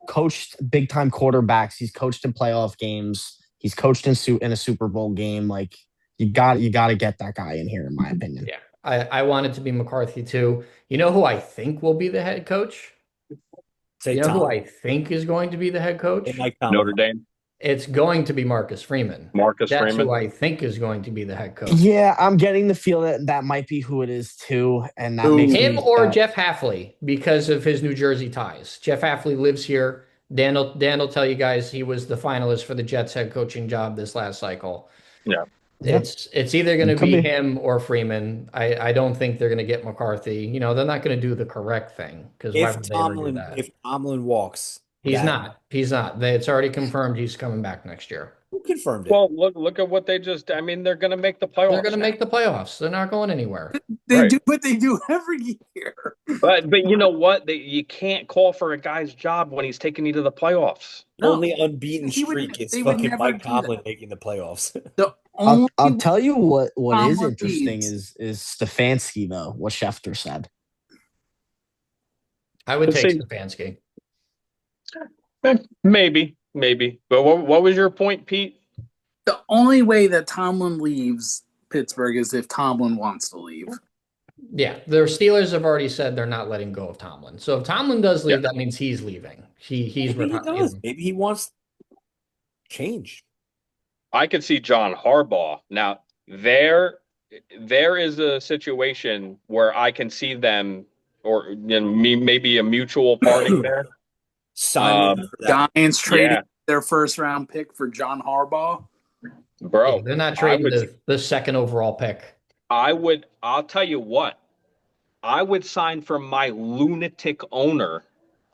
coached big time quarterbacks. He's coached in playoff games. He's coached in a Super Bowl game. Like you got to get that guy in here, in my opinion. Yeah, I want it to be McCarthy too. You know who I think will be the head coach? Say You know who Tom I think is going to be the head and coach? Mike Tomlin. Notre Dame, It's going to be Marcus Freeman. Marcus That's who Freeman. I think is going to be the head coach. Yeah, I'm getting the feel that that might be who it is too, and that makes Ooh. Him me or Jeff Halfley because of his New Jersey ties. Jeff Halfley lives here. Dan will tell you guys he was the finalist for the Jets head coaching job this last cycle. Yeah. yeah, It's either going to it could be be. him or Freeman. I don't think they're going to get McCarthy. You know, they're not going to do the correct thing because why would they ever do that? If Tomlin walks, He's not. He's not. It's already confirmed he's coming back next year. who confirmed it? Well, look at what they just. I mean, they're going to make the They're going playoffs to now, make the playoffs. They're not going anywhere. They right? do what they do every year. But you know what? You can't call for a guy's job when he's taking you to the playoffs. No, Only unbeaten he would- streak is they would fucking never Mike do Tomlin that. making the playoffs. The I'll only I'll tell you what is Tomlin interesting needs. is Stefanski though. What Schefter said. I would Let's take see. Stefanski. Maybe. But what was your point, Pete? The only way that Tomlin leaves Pittsburgh is if Tomlin wants to leave. Yeah, the Steelers have already said they're not letting go of Tomlin. So if Tomlin does Yeah. leave, that means he's leaving. He's Maybe he retired. does. Maybe he wants change. I could see John Harbaugh. Now, there is a situation where I can see them, or maybe a mutual parting there. Sign me up for that. Giants trading Yeah, their first round pick for John Harbaugh. Yeah, bro. they're not I trading would, the second overall pick. I'll tell you what. I would sign for my lunatic owner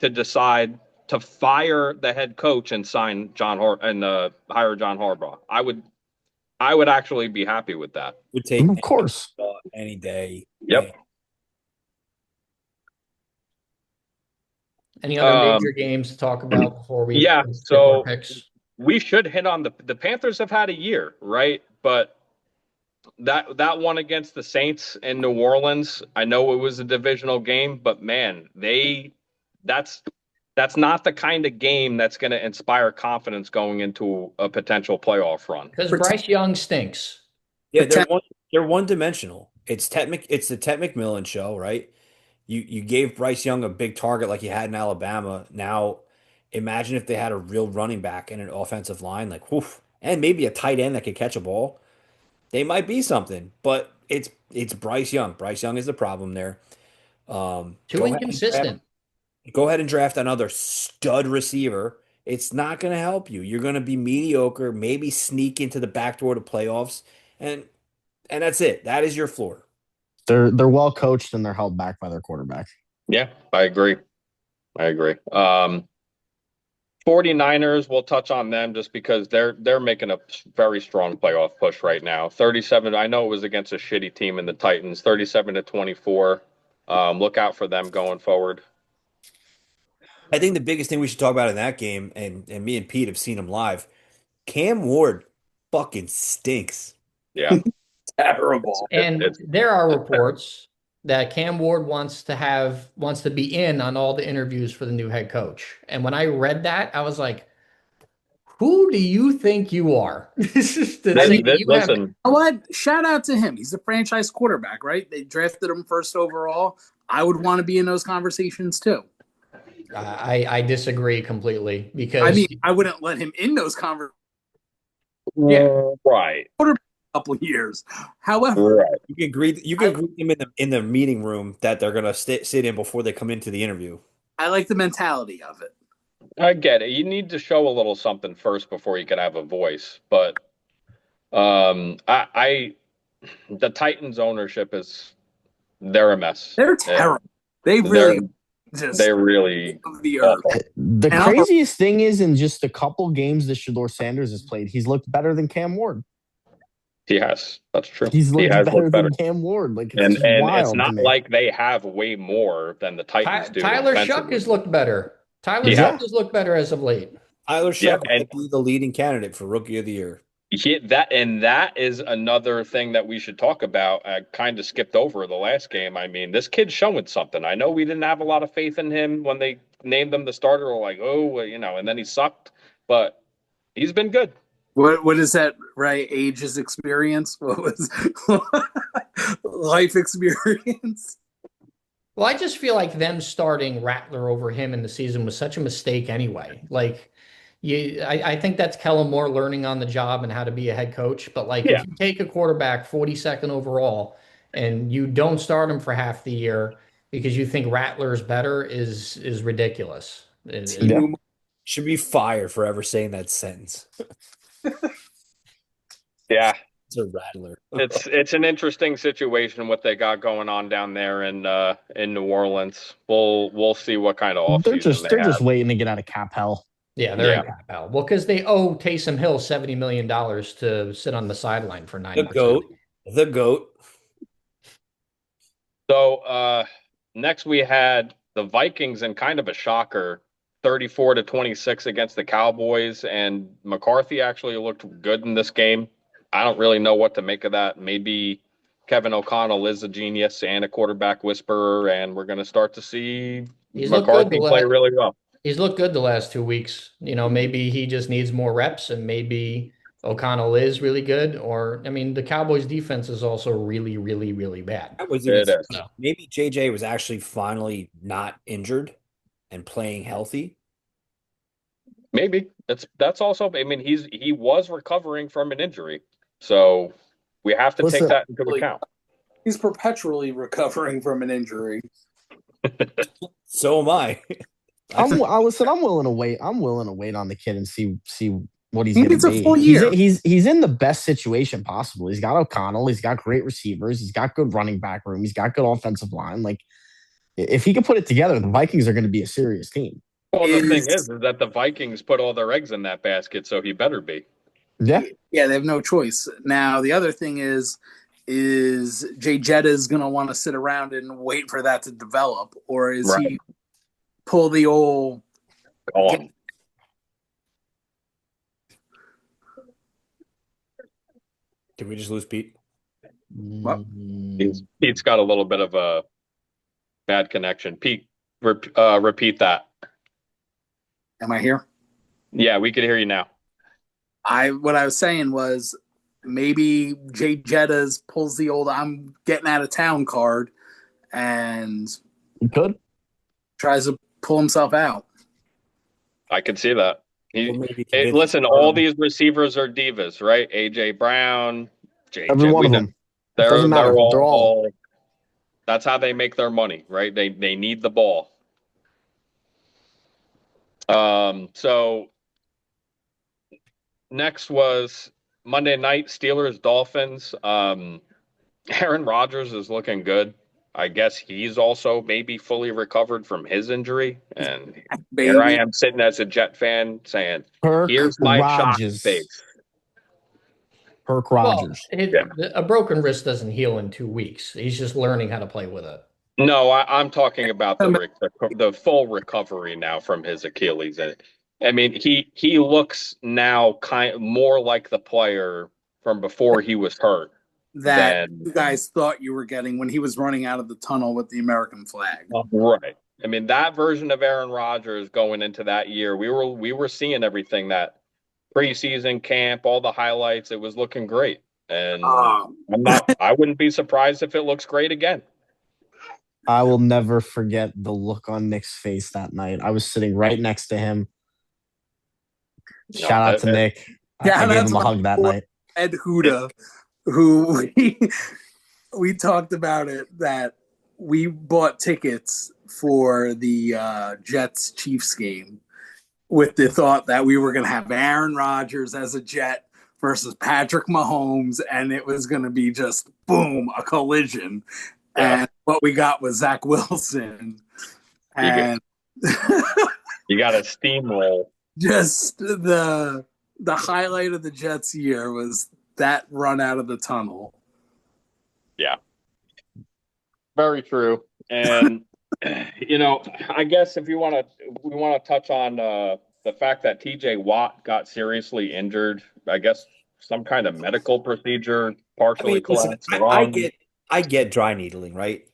to decide to fire the head coach and sign hire John Harbaugh. I would actually be happy with that. Would take Of course. any day. Yep. Any other major games to talk about before we Yeah, pick our so picks? we should hit on the Panthers have had a year, right? But that one against the Saints in New Orleans, I know it was a divisional game, but man, that's that's not the kind of game that's going to inspire confidence going into a potential playoff run. Because Bryce Young stinks. Yeah, they're one dimensional. It's the Ted McMillan show, right? You gave Bryce Young a big target like you had in Alabama. Now imagine if they had a real running back and an offensive line, like whoof, and maybe a tight end that could catch a ball. They might be something, but it's Bryce Young. Bryce Young is the problem there. Too inconsistent. Go ahead and draft another stud receiver. It's not going to help you. You're going to be mediocre, maybe sneak into the back door to playoffs, and that's it. That is your floor. They're well coached and they're held back by their quarterback. Yeah, I agree. 49ers, we'll touch on them just because they're making a very strong playoff push right now. 37, I know it was against a shitty team in the Titans, 37-24. Look out for them going forward. I think the biggest thing we should talk about in that game, and me and Pete have seen him live. Cam Ward fucking stinks. Yeah. Terrible. And there are reports that Cam Ward wants to be in on all the interviews for the new head coach. And when I read that, I was like, who do you think you are? To say that you have. Listen, You know what? Shout out to him. He's a franchise quarterback, right? They drafted him first overall. I would want to be in those conversations too. I disagree completely I because mean, I wouldn't let him in those conversations right. for a couple of years. However, Right. You can greet them in the meeting room that they're gonna sit in before they come into the interview. I like the mentality of it. I get it. You need to show a little something first before you can have a voice. But I the Titans ownership they're a mess. They're terrible. They They're really just they're really of the earth. awful. The And craziest thing is, in just a couple games that Shador Sanders has played, he's looked better than Cam Ward. He has. That's true. He's He looked has better looked better. than Cam Ward. Like, it's And just it's wild not to me. like they have way more than the Titans do. Tyler Shuck offensively. has looked better. Tyler Yeah. Shuck has looked better as of late. Tyler Shuck Yeah, might be the leading candidate for Rookie of the Year. That is another thing that we should talk about. I kind of skipped over the last game. I mean, this kid's showing something. I know we didn't have a lot of faith in him when they named him the starter. We're like, oh, well, and then he sucked, but he's been good. what is that? Right? Age is experience. What was life experience? Well, I just feel like them starting Rattler over him in the season was such a mistake anyway. Like, I think that's Kellen Moore learning on the job and how to be a head coach. But like, Yeah. if you take a quarterback 42nd overall and you don't start him for half the year because you think Rattler is better, is ridiculous. Yeah. Should be fired for ever saying that sentence. Yeah, It's a rattler. it's an interesting situation what they got going on down there in New Orleans. We'll see what kind of They're offseason they they're have. just waiting to get out of cap hell. Yeah, they're Yeah. in cap hell. Well, because they owe Taysom Hill $70 million to sit on the sideline for 90%. The GOAT. So next we had the Vikings in kind of a shocker, 34-26 against the Cowboys, and McCarthy actually looked good in this game. I don't really know what to make of that. Maybe Kevin O'Connell is a genius and a quarterback whisperer, and we're going to start to see He's looked good McCarthy play really well. He's looked good the last 2 weeks. Maybe he just needs more reps, and maybe O'Connell is really good. Or, I mean, the Cowboys defense is also really, really, really bad. It is. Maybe JJ was actually finally not injured and playing healthy. Maybe that's also. I mean, he was recovering from an injury, so we have to take that into account. He's perpetually recovering from an injury. So am I. I'm willing to wait. I'm willing to wait on the kid and see what he's He going needs to a be. full year. He's in the best situation possible. He's got O'Connell. He's got great receivers. He's got good running back room. He's got good offensive line. Like, if he can put it together, the Vikings are going to be a serious team. Well, the thing is that the Vikings put all their eggs in that basket, so he better be. Yeah. Yeah, they have no choice. Now, the other thing is Jay Jetta is going to want to sit around and wait for that to develop, or is he pull the old Go on. Did we just lose Pete? What? Pete's got a little bit of a bad connection. Pete, repeat that. Am I here? Yeah, we could hear you now. What I was saying was maybe Jay Jettas pulls the old "I'm getting out of town" card and He could. tries to pull himself out. I could see that. Hey, listen, all these receivers are divas, right? AJ Brown, Every one of them. Doesn't matter. They're all. That's how they make their money, right? They need the ball. So next was Monday night, Steelers Dolphins. Aaron Rodgers is looking good. I guess he's also maybe fully recovered from his injury. And here I am sitting as a Jet fan saying, here's my shock face. Kirk Rodgers. Well, a broken wrist doesn't heal in 2 weeks. He's just learning how to play with it. No, I'm talking about the full recovery now from his Achilles. I mean, he looks now more like the player from before he was hurt that than you guys thought you were getting when he was running out of the tunnel with the American flag. right. I mean, that version of Aaron Rodgers going into that year, we were seeing everything that preseason camp, all the highlights. It was looking great, and Um, I wouldn't be surprised if it looks great again. I will never forget the look on Nick's face that night. I was sitting right next to him. You know, Shout out to Nick. yeah, I gave that's him a my hug that boy, night. Ed Huda, who we talked about it, that we bought tickets for the Jets Chiefs game with the thought that we were going to have Aaron Rodgers as a Jet versus Patrick Mahomes, and it was going to be just boom, a collision. Yeah. And what we got was Zach Wilson, and you got to steamroll. just the highlight of the Jets year was that run out of the tunnel. Yeah. Very true. And I guess if we want to touch on the fact that TJ Watt got seriously injured, I guess some kind of medical procedure, partially Listen, collapsed lung. I get dry needling, right?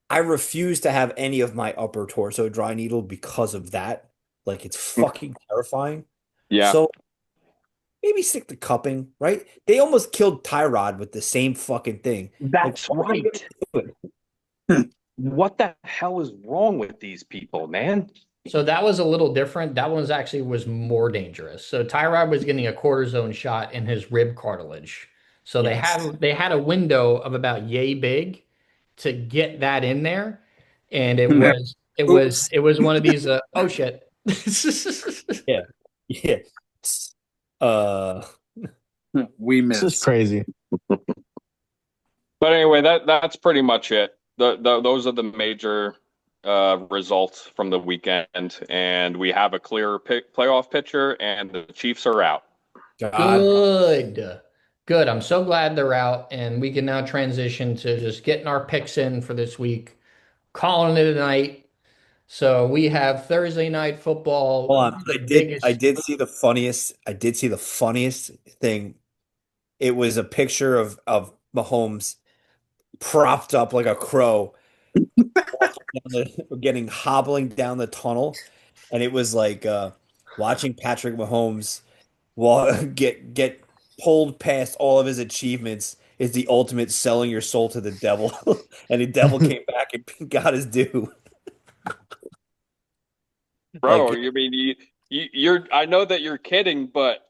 I refuse to have any of my upper torso dry needled because of that. Like, it's fucking terrifying. Yeah. So maybe stick to cupping, right? They almost killed Tyrod with the same fucking thing. That's Like, what are you right. gonna do? What the hell is wrong with these people, man? So that was a little different. That one was more dangerous. So Tyrod was getting a cortisone shot in his rib cartilage. So Yes. they had a window of about yay big to get that in there, and Oops. it was one of these. Oh shit! Yeah. Yeah. Uh, We This is missed. crazy. But anyway, that's pretty much it. Those are the major results from the weekend, and we have a clear playoff picture, and the Chiefs are out. God. Good, good. I'm so glad they're out, and we can now transition to just getting our picks in for this week, calling it a night. So we have Thursday night football, Hold one on. of the I biggest. did see the funniest. I did see the funniest thing. It was a picture of Mahomes propped up like a crow, getting hobbling down the tunnel, and it was like watching Patrick Mahomes get pulled past all of his achievements is the ultimate selling your soul to the devil, and the devil came back and got his due. Bro, Like you mean you're I know that you're kidding, but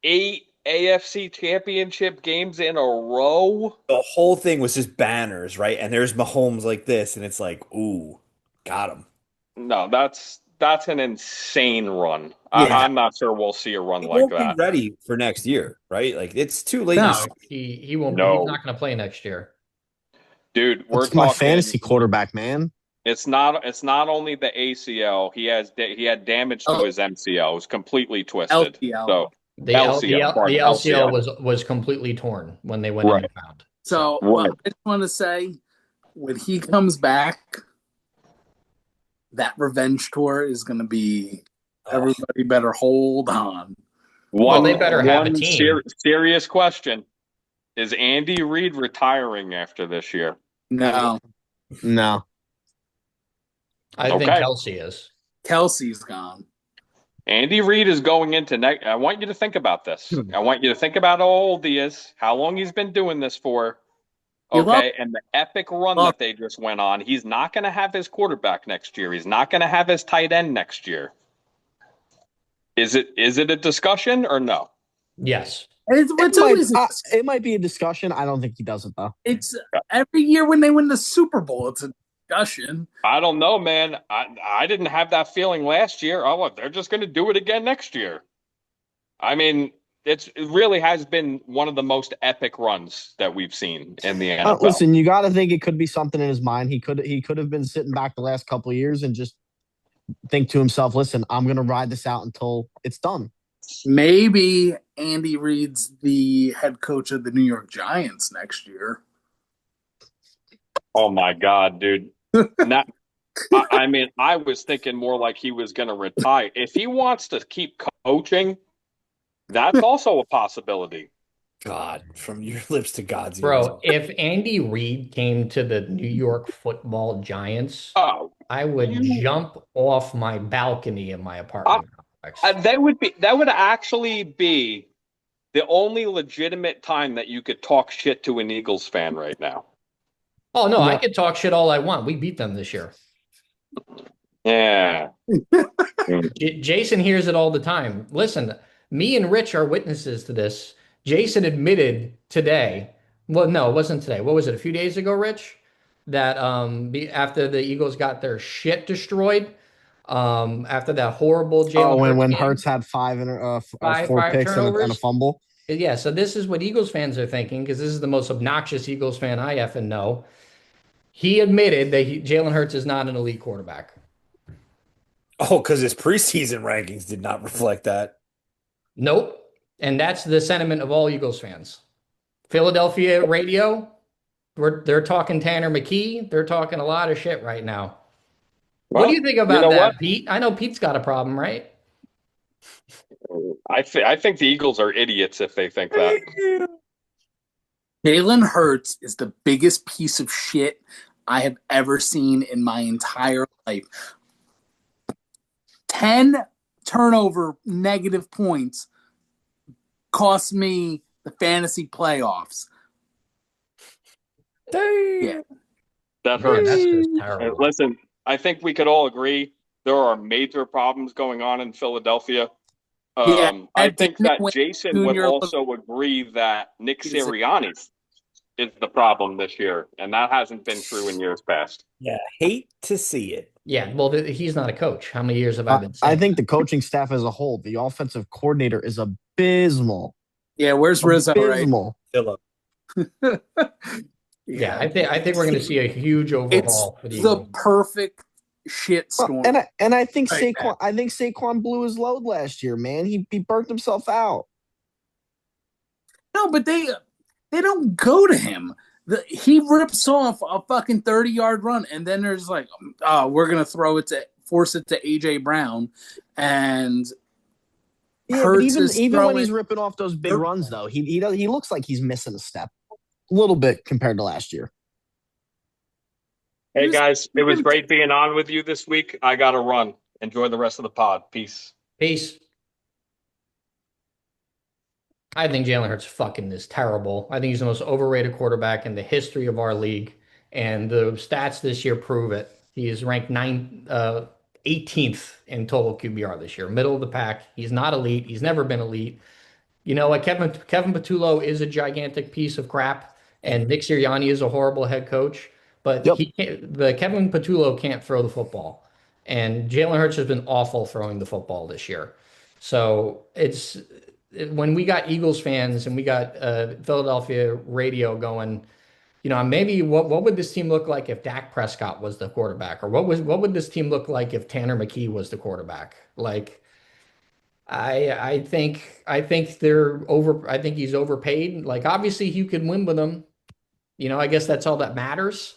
8 AFC championship games in a row? the whole thing was just banners, right? And there's Mahomes like this, and it's like, ooh, got him. No, that's an insane run. Yeah, I'm not sure we'll see a run he like won't be that. ready for next year, right? Like it's too late. No, he won't be. He's No. not going to play next year. Dude, we're That's my talking fantasy quarterback, man. it's not only the ACL, he had damage to Oh, his MCL. It was completely twisted. LCL. So LCL, The pardon, LCL LCL. was completely torn when they went in Right. and found. So, Right. but I just want to say, when he comes back, that revenge tour is going to be. Everybody better hold on. Well, they better have a One team. serious question. Is Andy Reid retiring after this year? No, No. I think Okay. Kelsey is. Kelsey's gone. Andy Reid is going into next. I want you to think about this. I want you to think about how old he is, how long he's been doing this for. He Okay, and the epic run Well- that they just went on. He's not going to have his quarterback next year. He's not going to have his tight end next year. Is it a discussion or no? Yes. It's always It might be a discussion. I don't think he does it though. it's every year when they win the Super Bowl, it's a discussion. I don't know, man. I didn't have that feeling last year. Oh, well, they're just going to do it again next year. I mean, it really has been one of the most epic runs that we've seen in the NFL. Listen, you got to think it could be something in his mind. He could have been sitting back the last couple of years and just think to himself, "Listen, I'm going to ride this out until it's done." Maybe Andy Reid's the head coach of the New York Giants next year. Oh my God, dude. Not, I mean, I was thinking more like he was going to retire. If he wants to keep coaching, that's also a possibility. God, from your lips to God's ears. Bro, if Andy Reid came to the New York Football Giants, Oh, I would you, jump off my balcony in my I, apartment complex. that would actually be the only legitimate time that you could talk shit to an Eagles fan right now. Oh no, I No, could talk shit all I want. We beat them this year. Yeah. Mm. Jason hears it all the time. Listen, me and Rich are witnesses to this. Jason admitted today. Well, no, it wasn't today. What was it? A few days ago, Rich, that after the Eagles got their shit destroyed, after that horrible oh, Jalen Hurts when game, Hurts had four five picks and a turnovers. fumble. Yeah, so this is what Eagles fans are thinking because this is the most obnoxious Eagles fan I effing know. He admitted that Jalen Hurts is not an elite quarterback. Oh, because his preseason rankings did not reflect that. Nope. And that's the sentiment of all Eagles fans. Philadelphia radio, they're talking Tanner McKee. They're talking a lot of shit right now. What do you Well, think you about know what? that, Pete? I know Pete's got a problem, right? I think the Eagles are idiots if they think that. Jalen Hurts is the biggest piece of shit I have ever seen in my entire life. 10 turnover negative points cost me the fantasy playoffs. Yeah. That Man, that's hurts. just terrible. Listen, I think we could all agree there are major problems going on in Philadelphia. Yeah. I Ed think Damon that Wayne Jason would Jr. also agree that Nick is Sirianni is the problem this year, and that hasn't been true in years past. Yeah, hate to see it. Yeah, well, he's not a coach. How many years have I been I saying think that? the coaching staff as a whole, the offensive coordinator is abysmal. Yeah, where's Rizzo, right? Abysmal. Philip. Yeah, Yeah. I think we're going to see a huge It's overhaul for the the Eagles. perfect shit Well, storm and I think right now. Saquon blew his load last year, man. He burnt himself out. No, but they don't go to him. He rips off a fucking 30-yard run, and then there's like, oh, we're gonna force it to AJ Brown, and Yeah, but Hurts even is even when throwing. he's ripping off those big runs, though, he looks like he's missing a step a little bit compared to last year. Hey guys, it was great being on with you this week. I got to run. Enjoy the rest of the pod. Peace. Peace. I think Jalen Hurts fucking is terrible. I think he's the most overrated quarterback in the history of our league, and the stats this year prove it. He is ranked 18th in total QBR this year, middle of the pack. He's not elite. He's never been elite. You know what? Kevin Patullo is a gigantic piece of crap, and Nick Sirianni is a horrible head coach. But Yep, the Kevin Patullo can't throw the football, and Jalen Hurts has been awful throwing the football this year. So when we got Eagles fans and we got Philadelphia radio going, maybe what would this team look like if Dak Prescott was the quarterback, or what would this team look like if Tanner McKee was the quarterback? Like, I think they're over. I think he's overpaid. Like, obviously you could win with him. I guess that's all that matters.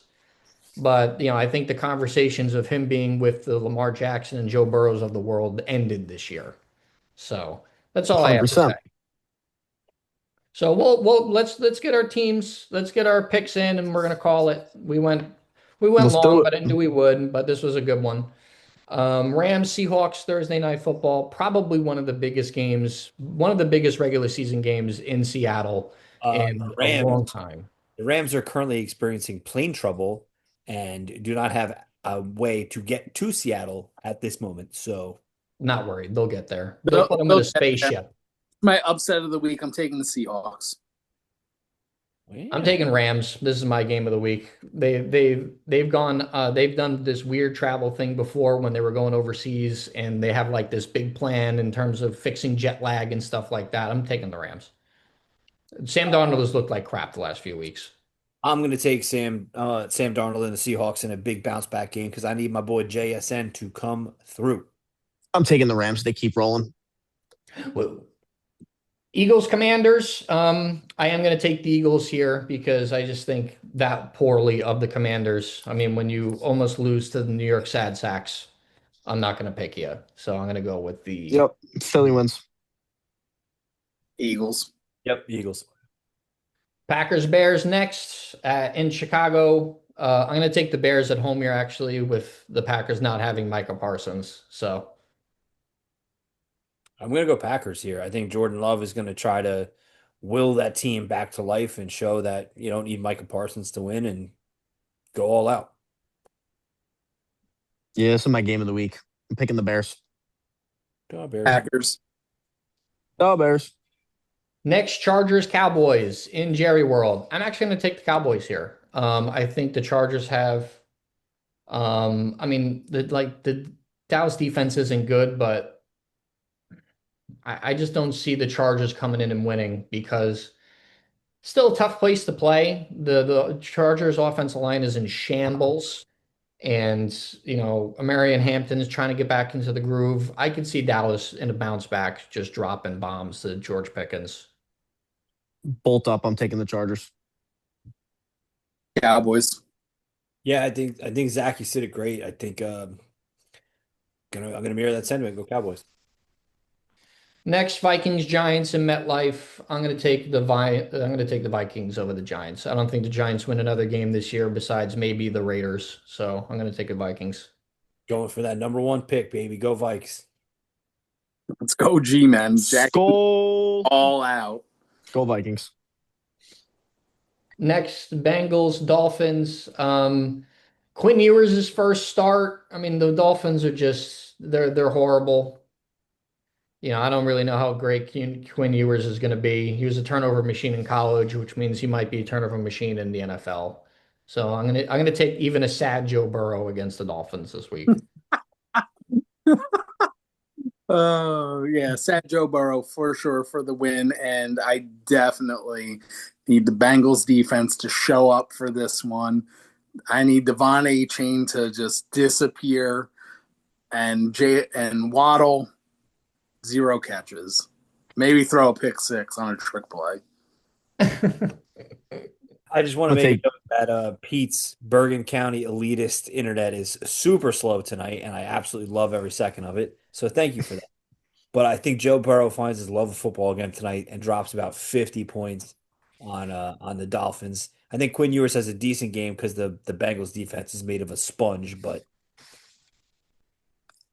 But I think the conversations of him being with the Lamar Jackson and Joe Burrows of the world ended this year. So that's all I have to say. 100%. So let's get our teams, let's get our picks in, and we're gonna call it. We went Let's long, do but I it. knew we would. But this was a good one. Rams Seahawks Thursday night football, probably one of the biggest games, one of the biggest regular season games in Seattle The in a long Rams. time. The Rams are currently experiencing plane trouble and do not have a way to get to Seattle at this moment. So Not worried, they'll get there. They'll They'll put them in get a there. spaceship. My upset of the week. I'm taking the Seahawks. I'm yeah. taking Rams. This is my game of the week. They've done this weird travel thing before when they were going overseas, and they have like this big plan in terms of fixing jet lag and stuff like that. I'm taking the Rams. Sam Darnold has looked like crap the last few weeks. I'm going to take Sam Darnold and the Seahawks in a big bounce back game because I need my boy JSN to come through. I'm taking the Rams. They keep rolling. Well, Eagles Commanders. I am going to take the Eagles here because I just think that poorly of the Commanders. I mean, when you almost lose to the New York Sad Sacks, I'm not going to pick you. So I'm going to go with the Yep, Philly wins. Eagles. Yep, Eagles. Packers Bears next in Chicago. I'm going to take the Bears at home here, actually, with the Packers not having Micah Parsons. So, I'm going to go Packers here. I think Jordan Love is going to try to will that team back to life and show that you don't need Micah Parsons to win and go all out. Yeah, this is my game of the week. I'm picking the Bears. Go on, Bears. Packers. Oh, Bears. next, Chargers Cowboys in Jerry World. I'm actually going to take the Cowboys here. I think the Chargers have, I mean, the Dallas defense isn't good, but I just don't see the Chargers coming in and winning because still a tough place to play. The Chargers offensive line is in shambles. And, Marion Hampton is trying to get back into the groove. I could see Dallas in a bounce back, just dropping bombs to George Pickens. Bolt up. I'm taking the Chargers. Cowboys. Yeah, I think Zach, you said it great. I think I'm gonna mirror that sentiment. Go Cowboys. Next, Vikings Giants in MetLife. I'm going to take the Vikings over the Giants. I don't think the Giants win another game this year besides maybe the Raiders. So I'm going to take the Vikings. Going for that number one pick, baby. Go Vikes. Let's go, G-men. Jack Skull. all out. Go Vikings. Next, Bengals Dolphins. Quinn Ewers' first start. I mean, the Dolphins are just they're horrible. I don't really know how great Quinn Ewers is going to be. He was a turnover machine in college, which means he might be a turnover machine in the NFL. So I'm gonna take even a sad Joe Burrow against the Dolphins this week. Oh, yeah. Sad Joe Burrow for sure for the win. And I definitely need the Bengals defense to show up for this one. I need Devon A-Chain to just disappear and Waddle, 0 catches. Maybe throw a pick six on a trick play. I just want to I'll make a take- note that Pete's Bergen County elitist internet is super slow tonight, and I absolutely love every second of it. So thank you for that. But I think Joe Burrow finds his love of football again tonight and drops about 50 points on the Dolphins. I think Quinn Ewers has a decent game because the Bengals defense is made of a sponge, but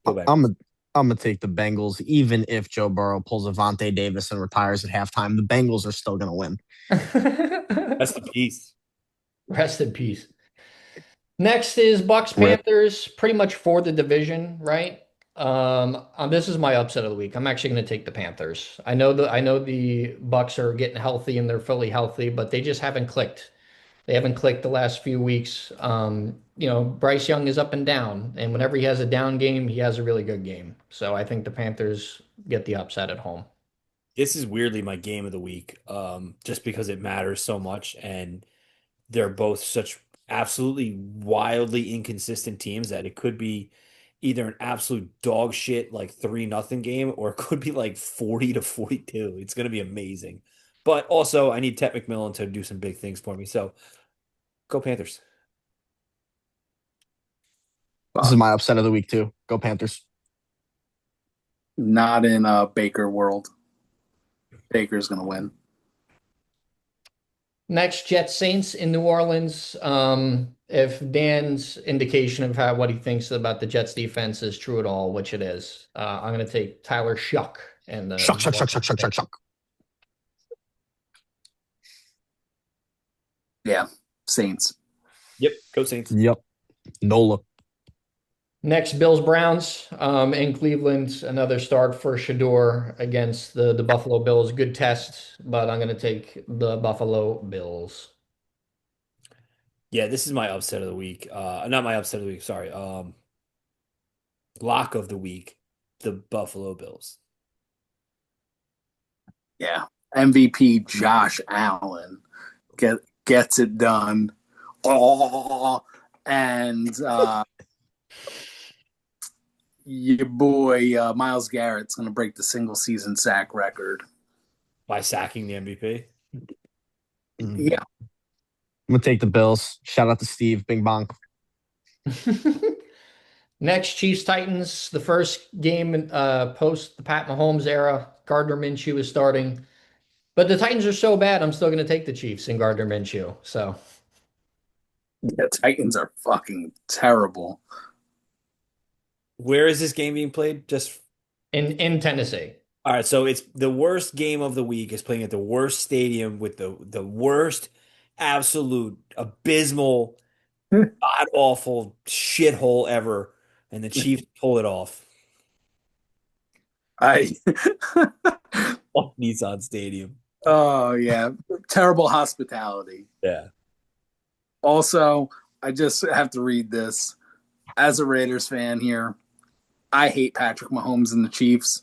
go back. I'm gonna take the Bengals, even if Joe Burrow pulls Avante Davis and retires at halftime. The Bengals are still gonna win. Rest in peace. Rest in peace. Next is Bucks Rip. Panthers, pretty much for the division, right? This is my upset of the week. I'm actually going to take the Panthers. I know the Bucks are getting healthy and they're fully healthy, but they just haven't clicked. They haven't clicked the last few weeks. Bryce Young is up and down, and whenever he has a down game, he has a really good game. So I think the Panthers get the upset at home. This is weirdly my game of the week, just because it matters so much, and they're both such absolutely wildly inconsistent teams that it could be either an absolute dog shit like 3-0 game or it could be like 40-42. It's going to be amazing. But also, I need Ted McMillan to do some big things for me. So go Panthers. This is my upset of the week too. Go Panthers. Not in Baker world. Baker's going to win. Next, Jets Saints in New Orleans. If Dan's indication of what he thinks about the Jets defense is true at all, which it is, I'm going to take Tyler Shuck and the Shuck, shuck, shuck, shuck, shuck, shuck, shuck. Yeah. Saints. Yep, go Saints. Yep. Nola. Next, Bills Browns in Cleveland. Another start for Shador against the Buffalo Bills. Good test, but I'm going to take the Buffalo Bills. Yeah, this is my upset of the week. Not my upset of the week, sorry. Lock of the week, the Buffalo Bills. Yeah. MVP Josh Allen gets it done. Oh, and your boy Myles Garrett's going to break the single season sack record. By sacking the MVP. Yeah. I'm gonna take the Bills. Shout out to Steve. Bing bong. Next, Chiefs Titans. The first game post the Pat Mahomes era. Gardner Minshew is starting. But the Titans are so bad, I'm still going to take the Chiefs and Gardner Minshew. So The Titans are fucking terrible. Where is this game being played? Just in Tennessee. all right. So it's the worst game of the week is playing at the worst stadium with the worst, absolute abysmal, god awful shithole ever, and the Chiefs pull it off. I Fuck Nissan Stadium. Oh yeah, terrible hospitality. Yeah. Also, I just have to read this. As a Raiders fan here, I hate Patrick Mahomes and the Chiefs,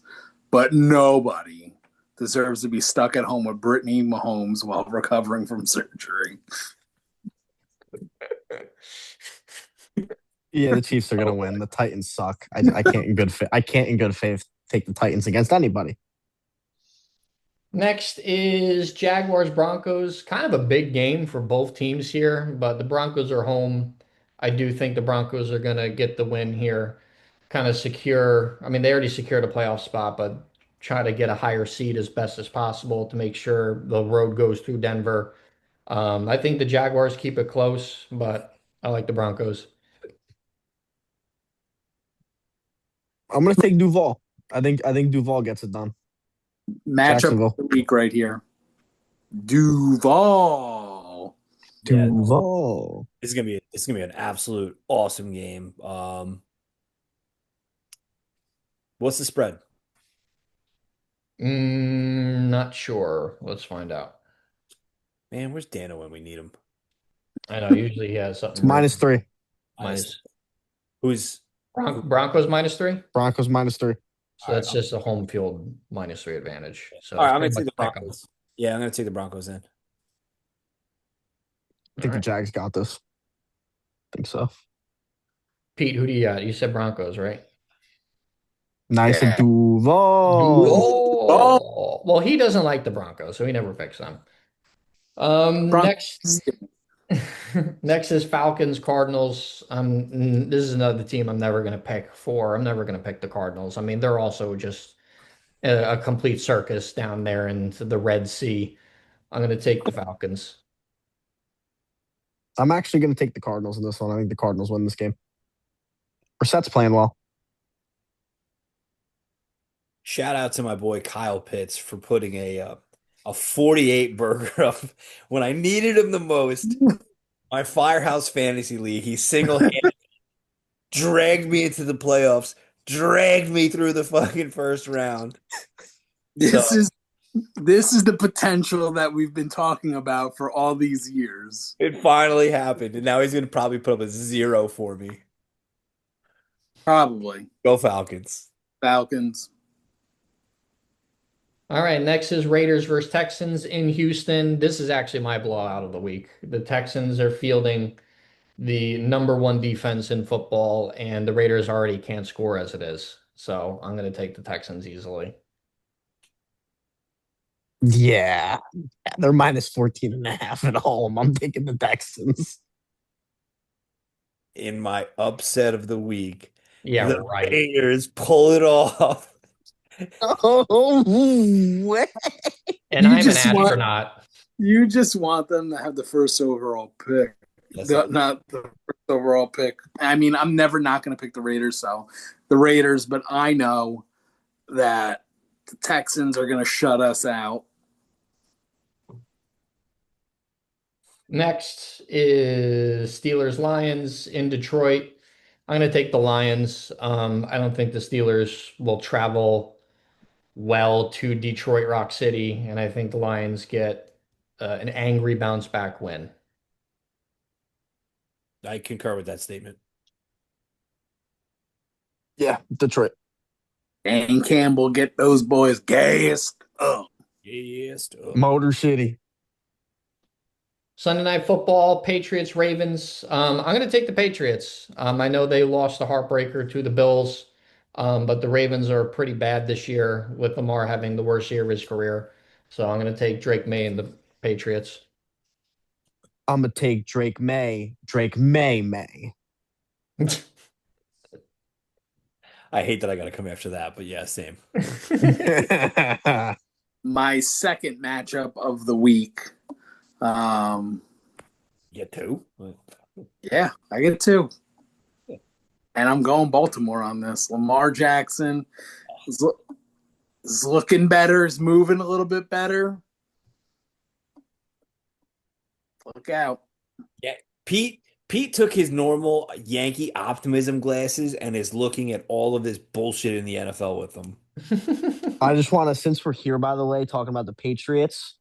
but nobody deserves to be stuck at home with Brittany Mahomes while recovering from surgery. Yeah, the Chiefs are gonna win. The Titans suck. I can't in good I can't in good faith take the Titans against anybody. Next is Jaguars Broncos. Kind of a big game for both teams here, but the Broncos are home. I do think the Broncos are going to get the win here. Kind of secure. I mean, they already secured a playoff spot, but try to get a higher seed as best as possible to make sure the road goes through Denver. I think the Jaguars keep it close, but I like the Broncos. I'm gonna take Duval. I think Duval gets it done. Matchup of Jacksonville. the week right here. Duval. Yeah. Duval. It's gonna be an absolute awesome game. What's the spread? Not sure. Let's find out. Man, where's Dano when we need him? I know usually he has It's something -3. minus Who's Broncos -3. Broncos -3. So that's just a home field -3 advantage. So all right? it's I'm gonna pretty take much the pick 'em. Broncos. Yeah, I'm gonna take the Broncos in. I think All the right. Jags got this. I think so. Pete, who do you got? You said Broncos, right? Nice Yeah. Duval. Oh, well, he doesn't like the Broncos, so he never picks them. Next, Broncos. next is Falcons Cardinals. This is another team I'm never going to pick for. I'm never going to pick the Cardinals. I mean, they're also just a complete circus down there in the Red Sea. I'm going to take the Falcons. I'm actually gonna take the Cardinals in this one. I think the Cardinals win this game. Brissett's playing well. Shout out to my boy Kyle Pitts for putting a 48 burger up when I needed him the most. My Firehouse Fantasy League, he single-handed dragged me into the playoffs, dragged me through the fucking first round. This So- is this is the potential that we've been talking about for all these years. It finally happened, and now he's gonna probably put up a 0 for me. Probably. Go Falcons. Falcons. All right, next is Raiders versus Texans in Houston. This is actually my blowout of the week. The Texans are fielding the #1 defense in football, and the Raiders already can't score as it is. So I'm going to take the Texans easily. Yeah. They're -14.5 at home. I'm taking the Texans. In my upset of the week, Yeah, the right. Raiders pull it off. Oh, way. And You I'm an just want- astronaut. You just want them to have the first overall pick. Not the first overall pick. I mean, I'm never not going to pick the Raiders, so the Raiders, but I know that the Texans are going to shut us out. Next is Steelers Lions in Detroit. I'm going to take the Lions. I don't think the Steelers will travel well to Detroit Rock City, and I think the Lions get an angry bounce back win. I concur with that statement. Yeah, Detroit. And Campbell, get those boys gassed up. Yes. Motor City. Sunday Night Football, Patriots, Ravens. I'm going to take the Patriots. I know they lost the heartbreaker to the Bills, but the Ravens are pretty bad this year with Lamar having the worst year of his career. So I'm going to take Drake May and the Patriots. I'm gonna take Drake May. Drake May. I hate that I got to come after that, but yeah, same. my second matchup of the week. Get two. Yeah, I get two. And I'm going Baltimore on this. Lamar Jackson is looking better, is moving a little bit better. Look out. Yeah, Pete took his normal Yankee optimism glasses and is looking at all of this bullshit in the NFL with them. I just want to, since we're here, by the way, talking about the Patriots,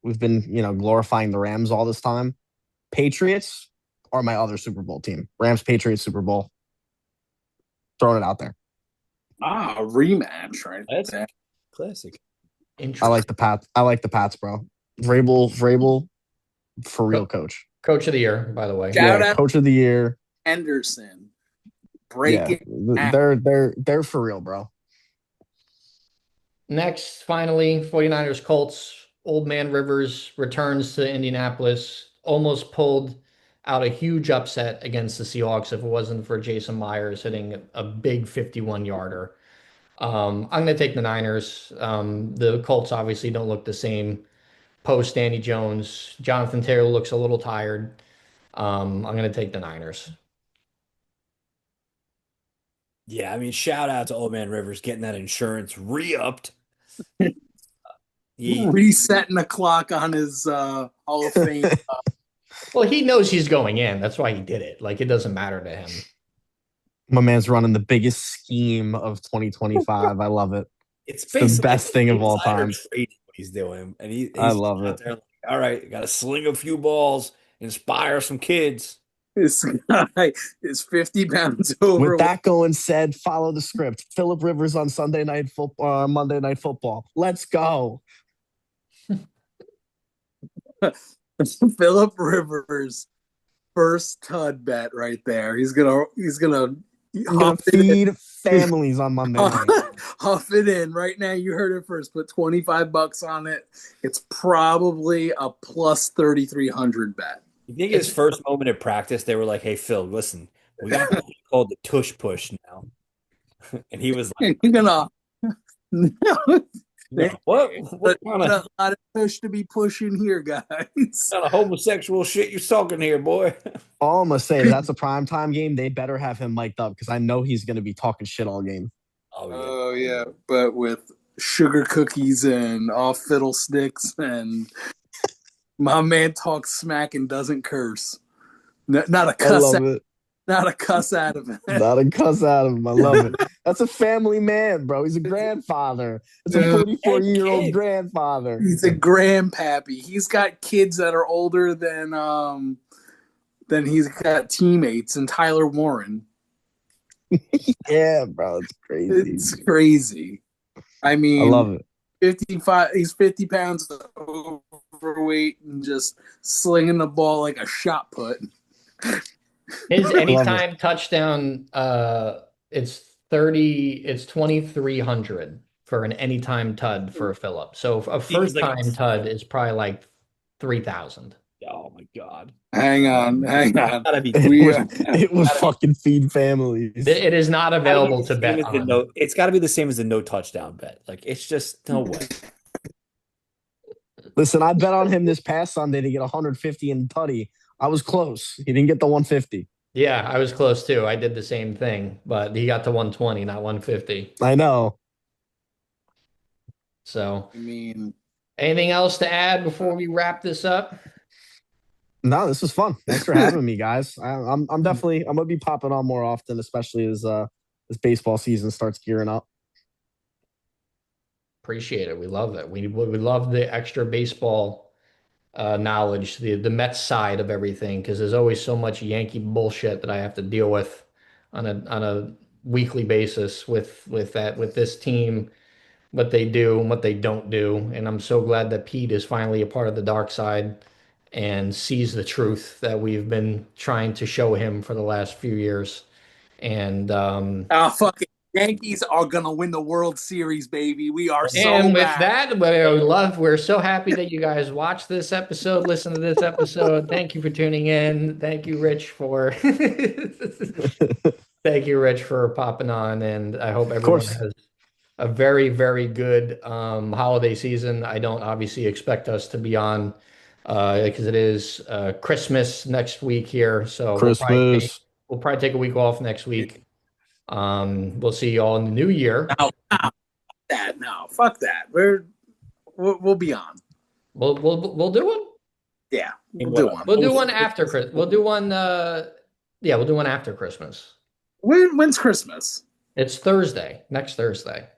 we've been, glorifying the Rams all this time. Patriots are my other Super Bowl team. Rams, Patriots, Super Bowl. Throwing it out there. A rematch right That's there. classic. I like the Pats. I like the Pats, bro. Vrabel, for real coach. Coach of the year, by the way. Shout out Coach of the year. Henderson. Yeah, they're for real, bro. Next, finally, 49ers Colts. Old Man Rivers returns to Indianapolis. Almost pulled out a huge upset against the Seahawks if it wasn't for Jason Myers hitting a big 51-yarder. I'm going to take the Niners. The Colts obviously don't look the same post Danny Jones. Jonathan Taylor looks a little tired. I'm going to take the Niners. Yeah, I mean, shout out to Old Man Rivers getting that insurance re-upped. Resetting the clock on his Hall of Fame. Well, he knows he's going in. That's why he did it. Like, it doesn't matter to him. My man's running the biggest scheme of 2025. I love it. It's the best thing of all time. What he's doing, and he's I love it. There like, all right, got to sling a few balls, inspire some kids. This guy is 50 pounds over. With that going said, follow the script. Philip Rivers on Sunday Night Football, Monday Night Football. Let's go. Philip Rivers first tud bet right there. He's gonna feed families on Monday night. Huff it in right now. You heard it first. Put $25 on it. It's probably a plus 3,300 bet. You think his first moment of practice, they were like, "Hey Phil, listen, we got something called the tush push now," and he was like, "You're gonna." What kind of a lot of push to be pushing here, guys? What kind of homosexual shit you talking here, boy? All I'm gonna say is that's a primetime game. They better have him mic'd up because I know he's gonna be talking shit all game. Oh yeah, but with sugar cookies and off fiddlesticks, and my man talks smack and doesn't curse. Not a cuss. Not a cuss out of him. Not a cuss out of him. I love it. That's a family man, bro. He's a grandfather. It's a 44-year-old grandfather. He's a grandpappy. He's got kids that are older than he's got teammates and Tyler Warren. Yeah, bro. It's crazy. It's crazy. I mean, I love it. 55. He's 50 pounds overweight and just slinging the ball like a shot put. His anytime touchdown, it's 2,300 for an anytime tud for a Phillip. So a first time tud is probably like 3,000. Oh my god! Hang on. It was fucking feed families. It is not available to bet on. It's got to be the same as the no touchdown bet. Like it's just no way. Listen, I bet on him this past Sunday to get 150 in tutty. I was close. He didn't get the 150. Yeah, I was close too. I did the same thing, but he got to 120, not 150. I know. So, I mean, anything else to add before we wrap this up? No, this was fun. Thanks for having me, guys. I'm gonna be popping on more often, especially as baseball season starts gearing up. Appreciate it. We love it. We love the extra baseball knowledge, the Mets side of everything, because there's always so much Yankee bullshit that I have to deal with on a weekly basis with this team, what they do and what they don't do. And I'm so glad that Pete is finally a part of the dark side and sees the truth that we've been trying to show him for the last few years. And fucking Yankees are gonna win the World Series, baby. We are so. And with that, we're so happy that you guys watched this episode, listen to this episode. Thank you for tuning in. Thank you, Rich, for popping on. And I hope everyone has a very, very good holiday season. I don't obviously expect us to be on because it is Christmas next week here, so Christmas. we'll probably take a week off next week. We'll see you all in the new year. No, fuck that. We'll be on. We'll do one. Yeah, we'll do one. We'll do one after Christmas. We'll do one. Yeah, we'll do one after Christmas. When's Christmas? It's Thursday, next Thursday.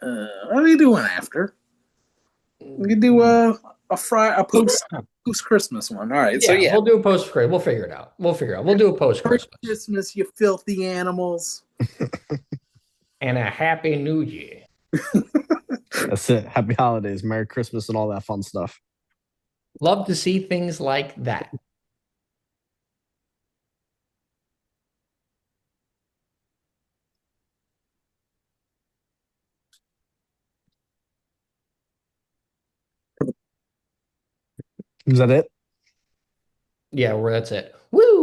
What do you do one after? We could do a post Christmas one. All right, Yeah, so yeah, we'll do a post Christmas. We'll figure it out. We'll do a post Merry Christmas Christmas, you filthy animals. and a happy New Year. That's it. Happy holidays, Merry Christmas, and all that fun stuff. Love to see things like that. Is that it? Yeah, that's it. Woo!